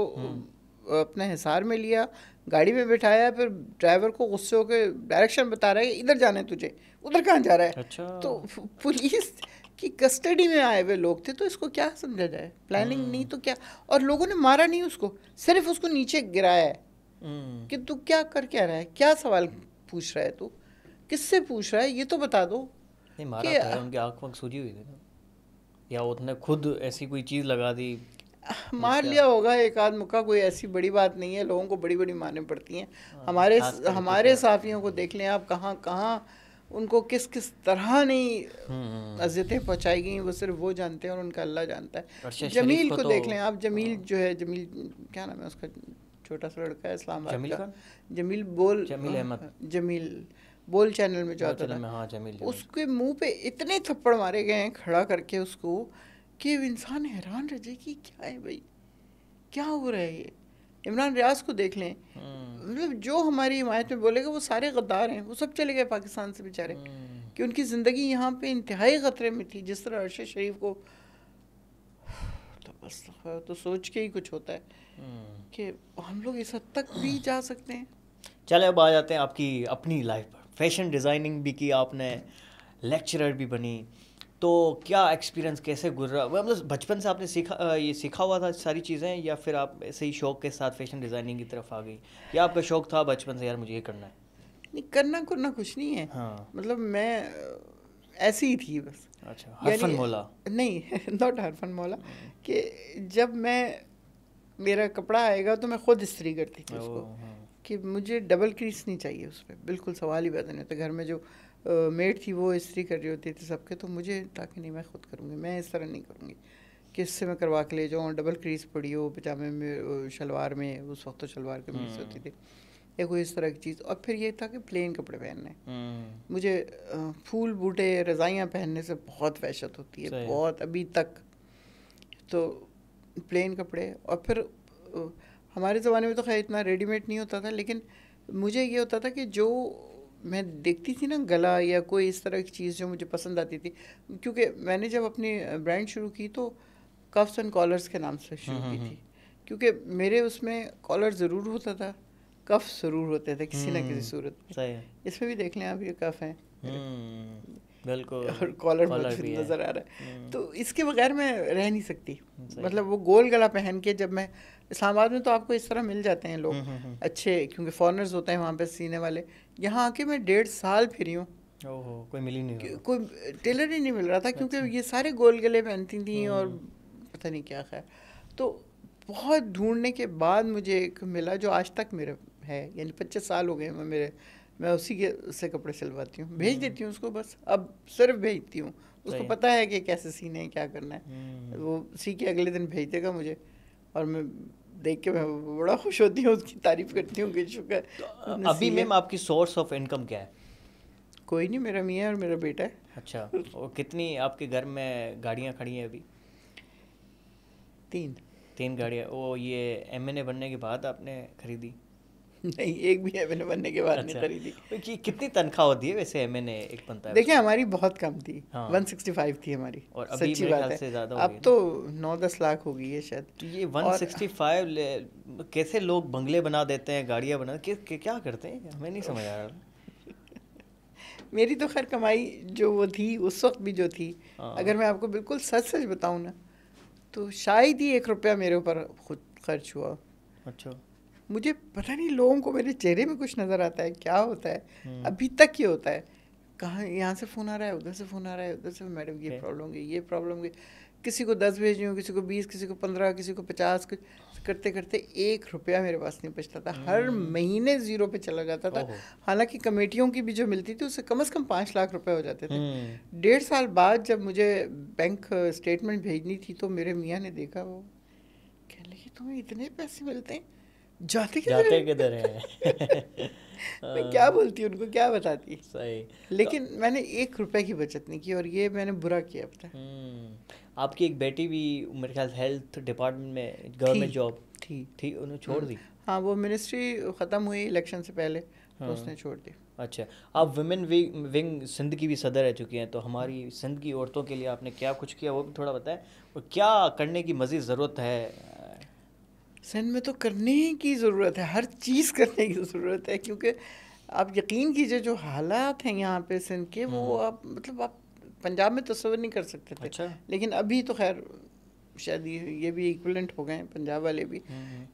[SPEAKER 1] اپنے حصار میں لیا، گاڑی میں بٹھایا، پھر ڈرائیور کو غصے ہو کے ڈائریکشن بتا رہا ہے کہ ادھر جانا ہے تجھے، ادھر کہاں جا رہا ہے. تو پولیس کی کسٹڈی میں آئے ہوئے لوگ تھے، تو اس کو کیا سمجھا جائے؟ پلاننگ نہیں تو کیا. اور لوگوں نے مارا نہیں اس کو، صرف اس کو نیچے گرایا ہے. کہ تو کیا کر کیا رہا ہے, کیا سوال پوچھ رہا ہے, تو کس سے پوچھ رہا ہے, یہ تو بتا دو.
[SPEAKER 2] نہیں مارا تھا ان کی آنکھ وانکھ سوجی ہوئی تھی نا, یا اس نے خود ایسی کوئی چیز لگا دی,
[SPEAKER 1] مار لیا ہوگا ایک آدھ مکہ, کوئی ایسی بڑی بات نہیں ہے. لوگوں کو بڑی بڑی مارنے پڑتی ہیں. ہمارے صحافیوں کو دیکھ لیں آپ, کہاں کہاں ان کو کس کس طرح نہیں اذیتیں پہنچائی گئیں, وہ صرف وہ جانتے ہیں اور ان کا اللہ جانتا ہے. جمیل کو دیکھ لیں آپ, جمیل جو ہے, جمیل کیا نام ہے اس کا, چھوٹا سا لڑکا ہے اسلام آباد کا, جمیل بول, جمیل بول چینل میں جو آتا تھا, اس کے منہ پہ اتنے تھپڑ مارے گئے ہیں کھڑا کر کے اس کو, کہ انسان حیران رہ جائے کہ کیا ہے بھائی, کیا ہو رہا ہے یہ. عمران ریاض کو دیکھ لیں, مطلب جو ہماری حمایت میں بولے گا وہ سارے غدار ہیں, وہ سب چلے گئے پاکستان سے بیچارے, کہ ان کی زندگی یہاں پہ انتہائی خطرے میں تھی. جس طرح ارشد شریف کو, تو بس تو سوچ کے ہی کچھ ہوتا ہے کہ ہم لوگ اس حد تک بھی جا سکتے ہیں.
[SPEAKER 2] چلے اب آ جاتے ہیں آپ کی اپنی لائف پر. فیشن ڈیزائننگ بھی کی آپ نے, لیکچرر بھی بنی, تو کیا ایکسپیرینس کیسے گزرا؟ مطلب بچپن سے آپ نے سیکھا ہوا تھا ساری چیزیں, یا پھر آپ ایسے ہی شوق کے ساتھ فیشن ڈیزائننگ کی طرف آ گئی, یا آپ کا شوق تھا بچپن سے یار مجھے یہ کرنا ہے؟
[SPEAKER 1] نہیں, کرنا کچھ نہیں ہے. مطلب میں ایسی ہی تھی بس.
[SPEAKER 2] اچھا, حرفن مولا؟
[SPEAKER 1] نہیں, ناٹ حرفن مولا, کہ جب میرا کپڑا آئے گا تو میں خود استری کرتی تھی اس کو, کہ مجھے ڈبل کریس نہیں چاہیے اس پہ, بالکل سوال ہی پیدا نہیں ہوتا. گھر میں جو میڈ تھی وہ استری کر رہی ہوتی تھی سب کے, تو مجھے تاکہ نہیں, میں خود کروں گی, میں اس طرح نہیں کروں گی کہ اس سے میں کروا کے لے جاؤں. ڈبل کریس پڑی ہو پجامے میں, شلوار میں, اس وقت تو شلوار قمیض ہوتی تھی, یا کوئی اس طرح کی چیز. اور پھر یہ تھا کہ پلین کپڑے پہننے. مجھے پھول بوٹے رضائیاں پہننے سے بہت وحشت ہوتی ہے, بہت, ابھی تک. تو پلین کپڑے, اور پھر ہمارے زمانے میں تو خیر اتنا ریڈی میڈ نہیں ہوتا تھا, لیکن مجھے یہ ہوتا تھا کہ جو میں دیکھتی تھی نا گلا یا کوئی اس طرح کی چیز جو مجھے پسند آتی تھی, کیونکہ میں نے جب اپنی برانڈ شروع کی تو کفس اینڈ کالرز کے نام سے شروع کی تھی, کیونکہ میرے اس میں کالر ضرور ہوتا تھا, کف ضرور ہوتے تھے کسی نہ کسی صورت میں. اس میں بھی دیکھ لیں آپ, یہ کف ہیں
[SPEAKER 2] بالکل,
[SPEAKER 1] اور کالر مجھے نظر آ رہا ہے. تو اس کے بغیر میں رہ نہیں سکتی. مطلب وہ گول گلا پہن کے, جب میں اسلام آباد میں تو آپ کو اس طرح مل جاتے ہیں لوگ اچھے, کیونکہ فارنرز ہوتے ہیں وہاں پہ سینے والے. یہاں آ کے میں 1.5 سال پھری ہوں,
[SPEAKER 2] کوئی مل ہی نہیں,
[SPEAKER 1] کوئی ٹیلر ہی نہیں مل رہا تھا, کیونکہ یہ سارے گول گلے پہنتی تھیں اور پتہ نہیں کیا. خیر, تو بہت ڈھونڈنے کے بعد مجھے ایک ملا جو آج تک میرا ہے, یعنی 25 سال ہو گئے میں اسی کے سے کپڑے سلواتی ہوں, بھیج دیتی ہوں اس کو, بس اب صرف بھیجتی ہوں. اس کو پتہ ہے کہ کیسے سینے ہیں, کیا کرنا ہے, وہ سی کے اگلے دن بھیج دے گا مجھے, اور میں دیکھ کے میں بڑا خوش ہوتی ہوں, اس کی تعریف کرتی ہوں کہ شکر.
[SPEAKER 2] ابھی میم آپ کی سورس آف انکم کیا ہے؟
[SPEAKER 1] کوئی نہیں, میرا میاں اور میرا بیٹا ہے.
[SPEAKER 2] اچھا, اور کتنی آپ کے گھر میں گاڑیاں کھڑی ہیں ابھی؟ 3 گاڑیاں. وہ یہ ایم این اے بننے کے بعد آپ نے خریدی؟
[SPEAKER 1] نہیں, ایک بھی ایم این اے بننے کے بعد نہیں خریدی.
[SPEAKER 2] کتنی تنخواہ ہوتی ہے ویسے ایم این اے ایک بنتا ہے؟
[SPEAKER 1] دیکھیں ہماری بہت کم تھی, 165 تھی ہماری,
[SPEAKER 2] اور ابھی
[SPEAKER 1] سچی بات ہے. اب تو 9-10 لاکھ ہو گئی ہے شاید.
[SPEAKER 2] تو یہ 165 کیسے لوگ بنگلے بنا دیتے ہیں, گاڑیاں بنا, کیا کرتے ہیں, ہمیں نہیں سمجھ آ رہا.
[SPEAKER 1] میری تو خیر کمائی جو وہ تھی اس وقت بھی جو تھی, اگر میں آپ کو بالکل سچ بتاؤں نا, تو شاید ہی 1 روپیہ میرے اوپر خود خرچ ہوا.
[SPEAKER 2] اچھا,
[SPEAKER 1] مجھے پتہ نہیں لوگوں کو میرے چہرے میں کچھ نظر آتا ہے, کیا ہوتا ہے, ابھی تک یہ ہوتا ہے. کہاں یہاں سے فون آ رہا ہے, ادھر سے فون آ رہا ہے, ادھر سے, میڈم یہ پرابلم گئی, یہ پرابلم گئی. کسی کو 10 بھیج رہی ہوں, کسی کو 20, کسی کو 15, کسی کو 50, کرتے کرتے 1 روپیہ میرے پاس نہیں بچتا تھا. ہر مہینے 0 پہ چلا جاتا تھا. حالانکہ کمیٹیوں کی بھی جو ملتی تھی اس سے کم از کم 5 لاکھ روپے ہو جاتے تھے. 1.5 سال بعد جب مجھے بینک اسٹیٹمنٹ بھیجنی تھی تو میرے میاں نے دیکھا, وہ کہنے لگے تمہیں اتنے پیسے ملتے ہیں, جاتے
[SPEAKER 2] کدھر ہیں؟
[SPEAKER 1] میں کیا بولتی ان کو, کیا بتاتی.
[SPEAKER 2] صحیح.
[SPEAKER 1] لیکن میں نے 1 روپے کی بچت نہیں کی, اور یہ میں نے برا کیا اب تک.
[SPEAKER 2] آپ کی ایک بیٹی بھی میرے خیال ہیلتھ ڈپارٹمنٹ میں گورنمنٹ جاب تھی, انہوں چھوڑ دی؟
[SPEAKER 1] ہاں, وہ منسٹری ختم ہوئی الیکشن سے پہلے, تو اس نے چھوڑ دی.
[SPEAKER 2] اچھا, آپ ویمن ونگ سندھ کی بھی صدر رہ چکی ہیں, تو ہماری سندھ کی عورتوں کے لیے آپ نے کیا کچھ کیا وہ بھی تھوڑا بتائیں, اور کیا کرنے کی مزید ضرورت ہے؟
[SPEAKER 1] سندھ میں تو کرنے کی ضرورت ہے, ہر چیز کرنے کی ضرورت ہے, کیونکہ آپ یقین کیجئے جو حالات ہیں یہاں پہ سندھ کے, وہ آپ مطلب آپ پنجاب میں تصور نہیں کر سکتے تھے. لیکن ابھی تو خیر شاید یہ بھی ایکولنٹ ہو گئے ہیں پنجاب والے بھی،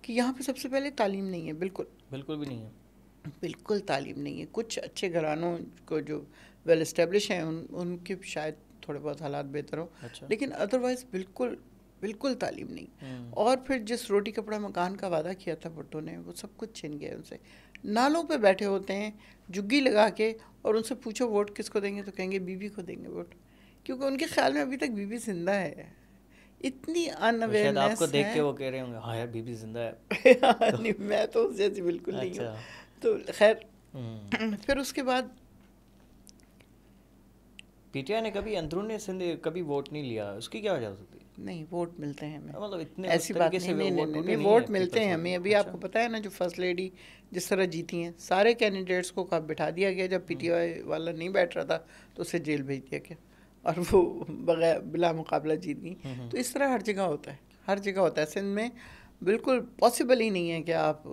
[SPEAKER 1] کہ یہاں پہ سب سے پہلے تعلیم نہیں ہے، بالکل
[SPEAKER 2] بالکل بھی نہیں ہے،
[SPEAKER 1] بالکل تعلیم نہیں ہے. کچھ اچھے گھرانوں کو جو ویل اسٹیبلش ہیں ان کے شاید تھوڑے بہت حالات بہتر ہوں، لیکن ادروائز بالکل بالکل تعلیم نہیں. اور پھر جس روٹی کپڑا مکان کا وعدہ کیا تھا بھٹو نے، وہ سب کچھ چھن گیا ان سے. نالوں پہ بیٹھے ہوتے ہیں جگی لگا کے، اور ان سے پوچھو ووٹ کس کو دیں گے تو کہیں گے بی بی کو دیں گے ووٹ، کیونکہ ان کے خیال میں ابھی تک بی بی زندہ ہے. اتنی ان
[SPEAKER 2] شاید آپ کو
[SPEAKER 1] اویئرنیس
[SPEAKER 2] دیکھ
[SPEAKER 1] ہے.
[SPEAKER 2] کے وہ کہہ رہے ہوں گے ہاں یار بی بی زندہ ہے.
[SPEAKER 1] نہیں، میں تو اس جیسی بالکل نہیں ہوں. تو خیر پھر اس کے بعد
[SPEAKER 2] پی ٹی آئی نے کبھی اندرون سندھ کبھی ووٹ نہیں لیا، اس کی کیا وجہ ہو سکتی ہے؟
[SPEAKER 1] نہیں، ووٹ ملتے ہیں ہمیں،
[SPEAKER 2] مطلب اتنے
[SPEAKER 1] ایسی بات نہیں. نہیں ووٹ ملتے ہیں ہمیں. ابھی آپ کو پتہ ہے نا جو فرسٹ لیڈی جس طرح جیتی ہیں، سارے کینڈیڈیٹس کو بٹھا دیا گیا. جب پی ٹی آئی والا نہیں بیٹھ رہا تھا تو اسے جیل بھیج دیا گیا، اور وہ بغیر بلا مقابلہ جیت گئی. تو اس طرح ہر جگہ ہوتا ہے، ہر جگہ ہوتا ہے. سندھ میں بالکل پاسبل ہی نہیں ہے کہ آپ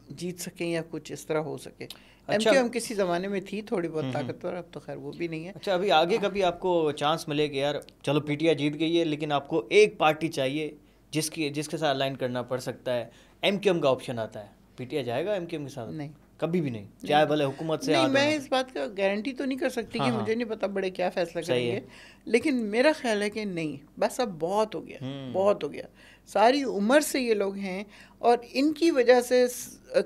[SPEAKER 1] جیت سکیں یا کچھ اس طرح ہو سکے. ایم کیو ایم کسی زمانے میں تھی تھوڑی بہت طاقتور، اب تو خیر وہ بھی نہیں ہے.
[SPEAKER 2] اچھا، ابھی آگے کبھی آپ کو چانس ملے کہ یار چلو پی ٹی آئی جیت گئی ہے لیکن آپ کو ایک پارٹی چاہیے جس کے ساتھ الائن کرنا پڑ سکتا ہے، ایم کیو ایم کا آپشن آتا ہے، پی ٹی آئی جائے گا ایم کیو ایم کے ساتھ؟
[SPEAKER 1] نہیں،
[SPEAKER 2] کبھی بھی نہیں، چاہے بھلے حکومت سے
[SPEAKER 1] نہیں.
[SPEAKER 2] ہاتھ
[SPEAKER 1] میں
[SPEAKER 2] دھونا
[SPEAKER 1] اس بات کا گارنٹی تو نہیں کر سکتی کہ مجھے نہیں پتا بڑے کیا فیصلہ کریں گے،
[SPEAKER 2] ہے.
[SPEAKER 1] لیکن میرا خیال ہے کہ نہیں، بس اب بہت ہو گیا، بہت ہو گیا. ساری عمر سے یہ لوگ ہیں، اور ان کی وجہ سے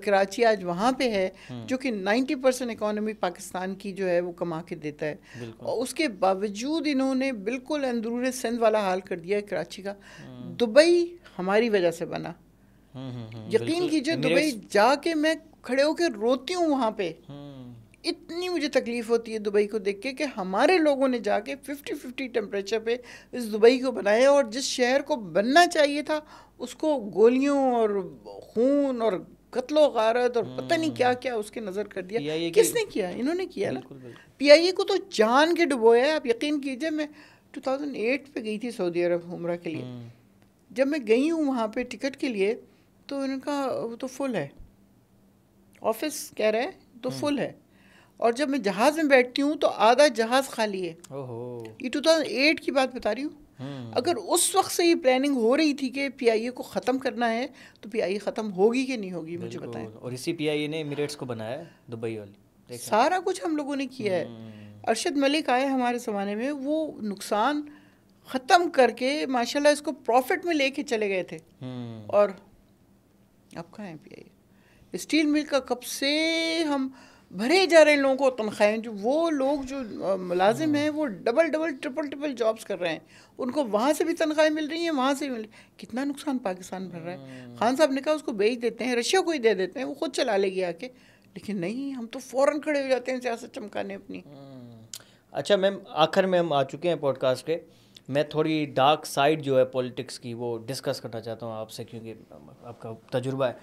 [SPEAKER 1] کراچی آج وہاں پہ ہے جو کہ 90% اکانومی پاکستان کی جو ہے وہ کما کے دیتا ہے. اور اس کے باوجود انہوں نے بالکل اندرون سندھ والا حال کر دیا ہے کراچی کا. دبئی ہماری وجہ سے بنا. یقین کیجئے دبئی جا کے میں کھڑے ہو کے روتی ہوں وہاں پہ. اتنی مجھے تکلیف ہوتی ہے دبئی کو دیکھ کے کہ ہمارے لوگوں نے جا کے 50-50 ٹیمپریچر پہ اس دبئی کو بنایا، اور جس شہر کو بننا چاہیے تھا اس کو گولیوں اور خون اور قتل و غارت اور پتہ نہیں کیا کیا اس کے نظر کر دیا. کس نے کیا؟ انہوں نے کیا نا. پی آئی اے کو تو جان کے ڈبویا ہے. آپ یقین کیجئے میں 2008 پہ گئی تھی سعودی عرب عمرہ کے لیے. جب میں گئی ہوں وہاں پہ ٹکٹ کے لیے تو ان کا وہ تو فل ہے، آفس کہہ رہے ہیں تو فل ہے. اور جب میں جہاز میں بیٹھتی ہوں تو آدھا جہاز خالی ہے. یہ 2008 کی بات بتا رہی ہوں. اگر اس وقت سے یہ پلاننگ ہو رہی تھی کہ پی آئی اے کو ختم کرنا ہے تو پی آئی اے ختم ہوگی کہ نہیں ہوگی مجھے بتائیں.
[SPEAKER 2] اور اسی پی آئی اے نے ایمریٹس کو بنایا ہے، دبئی والی.
[SPEAKER 1] سارا کچھ ہم لوگوں نے کیا ہے. ارشد ملک آئے ہمارے زمانے میں، وہ نقصان ختم کر کے ماشاءاللہ اس کو پروفٹ میں لے کے چلے گئے تھے. اور اب کہاں ہے پی آئی اے؟ اسٹیل مل کا کب سے ہم بھرے جا رہے ہیں لوگوں کو تنخواہیں. جو وہ لوگ جو ملازم ہیں وہ ڈبل ٹرپل جابس کر رہے ہیں، ان کو وہاں سے بھی تنخواہیں مل رہی ہیں، وہاں سے بھی مل رہی. کتنا نقصان پاکستان بھر رہا ہے. خان صاحب نے کہا اس کو بیچ دیتے ہیں، رشیا کو ہی دے دیتے ہیں، وہ خود چلا لے گی آ کے. لیکن نہیں، ہم تو فوراً کھڑے ہو جاتے ہیں سیاست چمکانے اپنی.
[SPEAKER 2] اچھا میم، آخر میں ہم آ چکے ہیں پوڈ کاسٹ کے. میں تھوڑی ڈارک سائڈ جو ہے پولیٹکس کی وہ ڈسکس کرنا چاہتا ہوں آپ سے، کیونکہ آپ کا تجربہ ہے.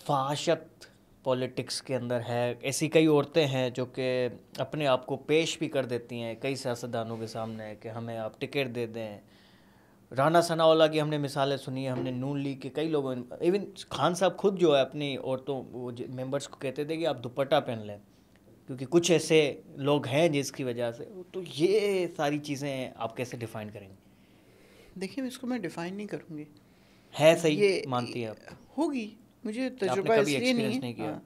[SPEAKER 2] فحاشت پولیٹکس کے اندر ہے. ایسی کئی عورتیں ہیں جو کہ اپنے آپ کو پیش بھی کر دیتی ہیں کئی سیاستدانوں کے سامنے کہ ہمیں آپ ٹکٹ دے دیں. رانا ثناء اللہ کی ہم نے مثالیں سنی ہیں، ہم نے نون لیگ کے کئی لوگوں، ایون خان صاحب خود جو ہے اپنی عورتوں ممبرس کو کہتے تھے کہ آپ دوپٹہ پہن لیں، کیونکہ کچھ ایسے لوگ ہیں جس کی وجہ سے. تو یہ ساری چیزیں آپ کیسے ڈیفائن کریں گے؟
[SPEAKER 1] دیکھیں، اس کو میں ڈیفائن نہیں کروں گی.
[SPEAKER 2] ہے صحیح مانتی ہے آپ؟
[SPEAKER 1] ہوگی. مجھے
[SPEAKER 2] آپ نے
[SPEAKER 1] تجربہ اس
[SPEAKER 2] کبھی
[SPEAKER 1] لیے
[SPEAKER 2] ایکسپیرینس
[SPEAKER 1] نہیں
[SPEAKER 2] کیا،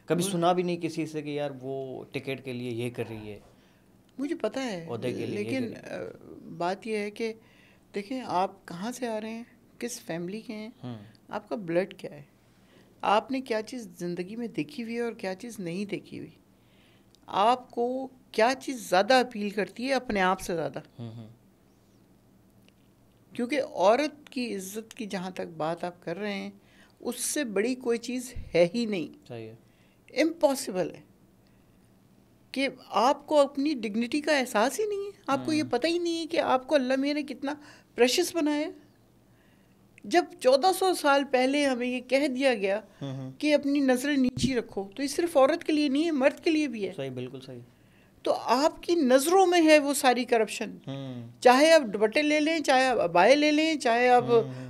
[SPEAKER 2] کبھی سنا بھی نہیں کسی سے کہ یار وہ ٹکٹ کے لیے یہ کر رہی ہے؟
[SPEAKER 1] مجھے پتہ ہے،
[SPEAKER 2] عہدے کے لیے
[SPEAKER 1] لیکن بات یہ ہے کہ دیکھیں آپ کہاں سے آ رہے ہیں، کس فیملی کے ہیں، آپ کا بلڈ کیا ہے، آپ نے کیا چیز زندگی میں دیکھی ہوئی ہے اور کیا چیز نہیں دیکھی ہوئی، آپ کو کیا چیز زیادہ اپیل کرتی ہے اپنے آپ سے زیادہ. کیونکہ عورت کی عزت کی جہاں تک بات آپ کر رہے ہیں، اس سے بڑی کوئی چیز ہے ہی نہیں.
[SPEAKER 2] صحیح ہے،
[SPEAKER 1] امپاسبل ہے کہ آپ کو اپنی ڈگنیٹی کا احساس ہی نہیں ہے. آپ کو یہ پتہ ہی نہیں ہے کہ آپ کو اللہ میاں نے کتنا پریشس بنایا. جب 1400 سال پہلے ہمیں یہ کہہ دیا گیا کہ اپنی نظریں نیچی رکھو، تو یہ صرف عورت کے لیے نہیں ہے، مرد کے لیے بھی ہے.
[SPEAKER 2] صحیح، بالکل صحیح.
[SPEAKER 1] تو آپ کی نظروں میں ہے وہ ساری کرپشن. چاہے آپ دوپٹے لے لیں، چاہے آپ عبائے لے لیں، چاہے آپ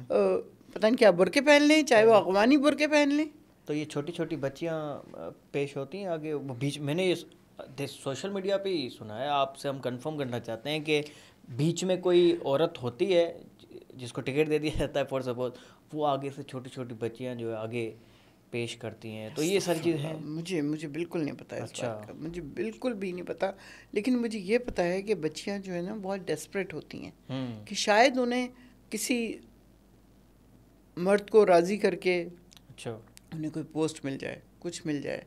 [SPEAKER 1] پتہ نہیں کیا برقعے پہن لیں، چاہے وہ افغانی برقعے پہن لیں.
[SPEAKER 2] تو یہ چھوٹی چھوٹی بچیاں پیش ہوتی ہیں آگے بیچ. میں نے یہ سوشل میڈیا پہ ہی سنا ہے، آپ سے ہم کنفرم کرنا چاہتے ہیں کہ بیچ میں کوئی عورت ہوتی ہے جس کو ٹکٹ دے دیا جاتا ہے فار سپوز وہ آگے سے چھوٹی چھوٹی بچیاں جو ہے آگے پیش کرتی ہیں, تو یہ ساری چیز ہے.
[SPEAKER 1] مجھے بالکل نہیں پتا اس بات کا, مجھے بالکل بھی نہیں پتا, لیکن مجھے یہ پتا ہے کہ بچیاں جو ہے نا بہت ڈیسپریٹ ہوتی ہیں کہ شاید انہیں کسی مرد کو راضی کر کے انہیں کوئی پوسٹ مل جائے, کچھ مل جائے.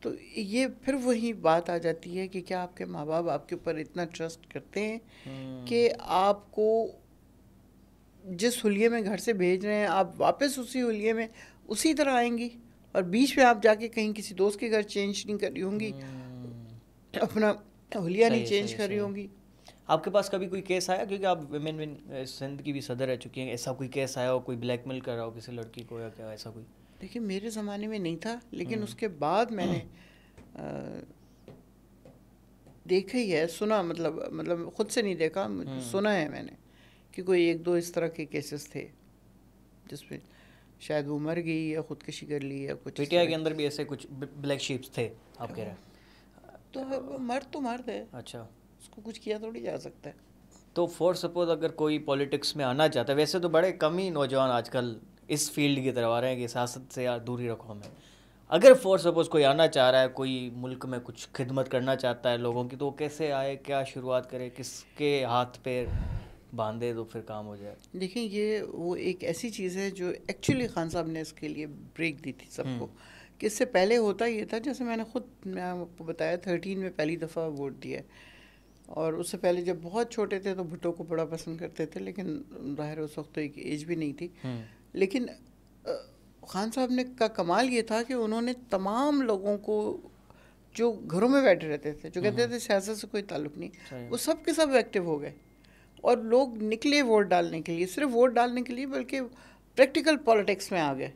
[SPEAKER 1] تو یہ پھر وہی بات آ جاتی ہے کہ کیا آپ کے ماں باپ آپ کے اوپر اتنا ٹرسٹ کرتے ہیں کہ آپ کو جس حلیے میں گھر سے بھیج رہے ہیں آپ واپس اسی حلیے میں اسی طرح آئیں گی, اور بیچ میں آپ جا کے کہیں کسی دوست کے گھر چینج نہیں کر رہی ہوں گی, اپنا حلیہ نہیں چینج کر رہی ہوں گی.
[SPEAKER 2] آپ کے پاس کبھی کوئی کیس آیا, کیونکہ آپ ویمن ون سندھ کی بھی صدر رہ چکی ہیں, ایسا کوئی کیس آیا ہو, کوئی بلیک میل کر رہا ہو کسی لڑکی کو یا کیا ایسا کوئی؟
[SPEAKER 1] دیکھیے میرے زمانے میں نہیں تھا, لیکن اس کے بعد میں نے دیکھا ہی ہے, سنا, مطلب خود سے نہیں دیکھا, سنا ہے میں نے کہ کوئی ایک دو اس طرح کے کیسز تھے جس میں شاید وہ مر گئی یا خودکشی کر لی یا کچھ.
[SPEAKER 2] پی ٹی آئی کے اندر بھی ایسے کچھ بلیک شیپس تھے آپ کہہ رہے ہیں؟
[SPEAKER 1] تو مرد ہے. اچھا, اس کو کچھ کیا تھوڑی جا سکتا ہے.
[SPEAKER 2] تو فور سپوز اگر کوئی پولیٹکس میں آنا چاہتا ہے, ویسے تو بڑے کم ہی نوجوان آج کل اس فیلڈ کی طرف آ رہے ہیں کہ سیاست سے یار دوری رکھو ہمیں, اگر فور سپوز کوئی آنا چاہ رہا ہے, کوئی ملک میں کچھ خدمت کرنا چاہتا ہے لوگوں کی, تو وہ کیسے آئے, کیا شروعات کرے, کس کے ہاتھ پہ باندھے تو پھر کام ہو جائے؟
[SPEAKER 1] دیکھیں یہ وہ ایک ایسی چیز ہے جو ایکچولی خان صاحب نے اس کے لیے بریک دی تھی سب کو, کہ اس سے پہلے ہوتا یہ تھا, جیسے میں نے خود آپ کو بتایا 13 میں پہلی دفعہ ووٹ دیا, اور اس سے پہلے جب بہت چھوٹے تھے تو بھٹو کو بڑا پسند کرتے تھے, لیکن ظاہر اس وقت تو ایک ایج بھی نہیں تھی. لیکن خان صاحب نے کا کمال یہ تھا کہ انہوں نے تمام لوگوں کو جو گھروں میں بیٹھے رہتے تھے, جو کہتے تھے سیاست سے کوئی تعلق نہیں, وہ سب کے سب ایکٹیو ہو گئے, اور لوگ نکلے ووٹ ڈالنے کے لیے, صرف ووٹ ڈالنے کے لیے بلکہ پریکٹیکل پالیٹکس میں آ گئے.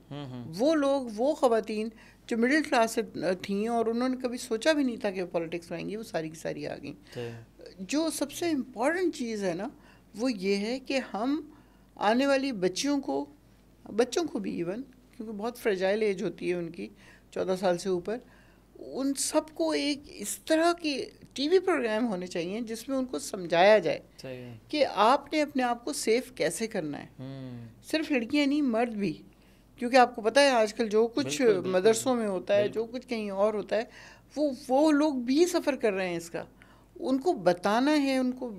[SPEAKER 1] وہ لوگ, وہ خواتین جو مڈل کلاس سے تھیں اور انہوں نے کبھی سوچا بھی نہیں تھا کہ وہ پالیٹکس میں آئیں گی, وہ ساری کی ساری آ گئیں. جو سب سے امپورٹنٹ چیز ہے نا وہ یہ ہے کہ ہم آنے والی بچوں کو بھی ایون, کیونکہ بہت فریجائل ایج ہوتی ہے ان کی 14 سال سے اوپر, ان سب کو ایک اس طرح کی ٹی وی پروگرام ہونے چاہیے جس میں ان کو سمجھایا جائے کہ آپ نے اپنے آپ کو سیف کیسے کرنا ہے. صرف لڑکیاں نہیں, مرد بھی, کیونکہ آپ کو پتہ ہے آج کل جو کچھ مدرسوں میں ہوتا ہے, جو کچھ کہیں اور ہوتا ہے, وہ لوگ بھی سفر کر رہے ہیں اس کا. ان کو بتانا ہے, ان کو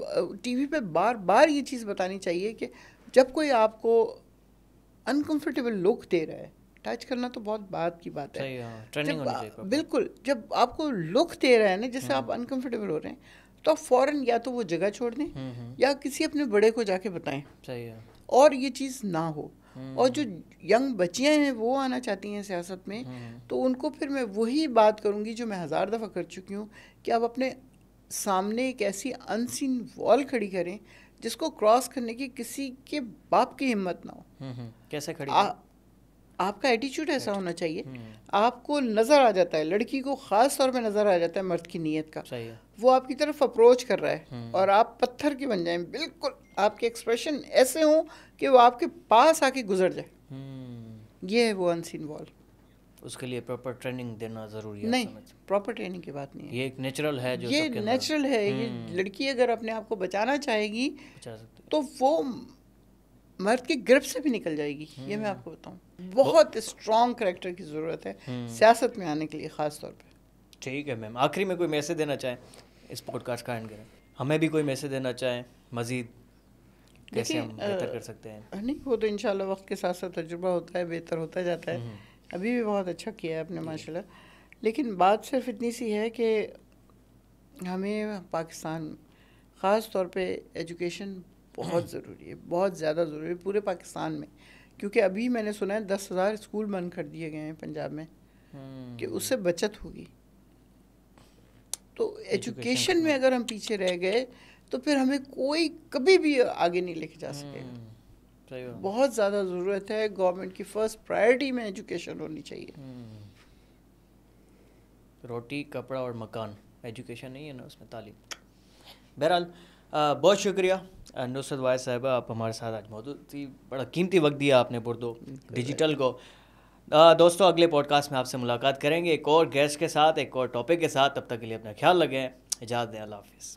[SPEAKER 1] ٹی وی پہ بار بار یہ چیز بتانی چاہیے کہ جب کوئی آپ کو انکمفرٹیبل لک دے رہا ہے, ٹچ کرنا تو بہت بات کی بات ہے, بالکل, جب آپ کو لک دے رہا ہے نا جس سے آپ انکمفرٹیبل ہو رہے ہیں, تو آپ فوراً یا تو وہ جگہ چھوڑ دیں یا کسی اپنے بڑے کو جا کے بتائیں, اور یہ چیز نہ ہو. اور جو ینگ بچیاں ہیں وہ آنا چاہتی ہیں سیاست میں, تو ان کو پھر میں وہی بات کروں گی جو میں 1000 دفعہ کر چکی ہوں, کہ آپ اپنے سامنے ایک ایسی ان سین وال کھڑی کریں جس کو کراس کرنے کی کسی کے باپ کی ہمت نہ ہو.
[SPEAKER 2] کیسے کھڑی؟
[SPEAKER 1] آپ کا ایٹیچیوڈ ایسا ہونا چاہیے, آپ کو نظر آ جاتا ہے, لڑکی کو خاص طور پہ نظر آ جاتا ہے مرد کی نیت کا, وہ آپ کی طرف اپروچ کر رہا ہے, اور آپ پتھر کے بن جائیں, بالکل آپ کے ایکسپریشن ایسے ہوں کہ وہ آپ کے پاس آ کے گزر جائے. یہ ہے وہ ان سین وال.
[SPEAKER 2] اس کے لیے پراپر ٹریننگ دینا ضروری ہے؟
[SPEAKER 1] نہیں, پراپر ٹریننگ کی بات نہیں ہے,
[SPEAKER 2] یہ ایک نیچرل ہے, جو
[SPEAKER 1] یہ نیچرل ہے. یہ لڑکی اگر اپنے آپ کو بچانا چاہے گی تو وہ مرد کی گرفت سے بھی نکل جائے گی. یہ میں آپ کو بتاؤں, بہت اسٹرانگ کریکٹر کی ضرورت ہے سیاست میں آنے کے لیے خاص طور پہ.
[SPEAKER 2] ٹھیک ہے میم, آخری میں کوئی میسیج دینا چاہیں اس پوڈ کاسٹ کا اینڈ کریں, ہمیں بھی کوئی میسیج دینا چاہیں مزید, کیسے ہم بہتر کر سکتے ہیں؟
[SPEAKER 1] نہیں, وہ تو انشاءاللہ وقت کے ساتھ ساتھ تجربہ ہوتا ہے, بہتر ہوتا جاتا ہے. ابھی بھی بہت اچھا کیا ہے آپ نے ماشاء اللہ, لیکن بات صرف اتنی سی ہے کہ ہمیں پاکستان خاص طور پہ ایجوکیشن بہت ضروری ہے, بہت زیادہ ضروری ہے پورے پاکستان میں, کیونکہ ابھی میں نے سنا ہے 10,000 اسکول بند کر دیے گئے ہیں پنجاب میں, کہ اس سے بچت ہوگی. تو ایجوکیشن میں اگر ہم پیچھے رہ گئے تو پھر ہمیں کوئی کبھی بھی آگے نہیں لے کے جا سکے گا. بہت زیادہ ضرورت ہے, گورنمنٹ کی فرسٹ پرائرٹی میں ایجوکیشن ہونی چاہیے.
[SPEAKER 2] روٹی, کپڑا اور مکان, ایجوکیشن نہیں ہے نا اس میں, تعلیم. بہرحال بہت شکریہ نصرت وائز صاحبہ, آپ ہمارے ساتھ آج موجود تھی, بڑا قیمتی وقت دیا آپ نے بردو ڈیجیٹل کو. دوستوں اگلے پوڈ کاسٹ میں آپ سے ملاقات کریں گے ایک اور گیسٹ کے ساتھ, ایک اور ٹاپک کے ساتھ. تب تک کے لیے اپنا خیال رکھیں, اجازت دیں, اللہ حافظ.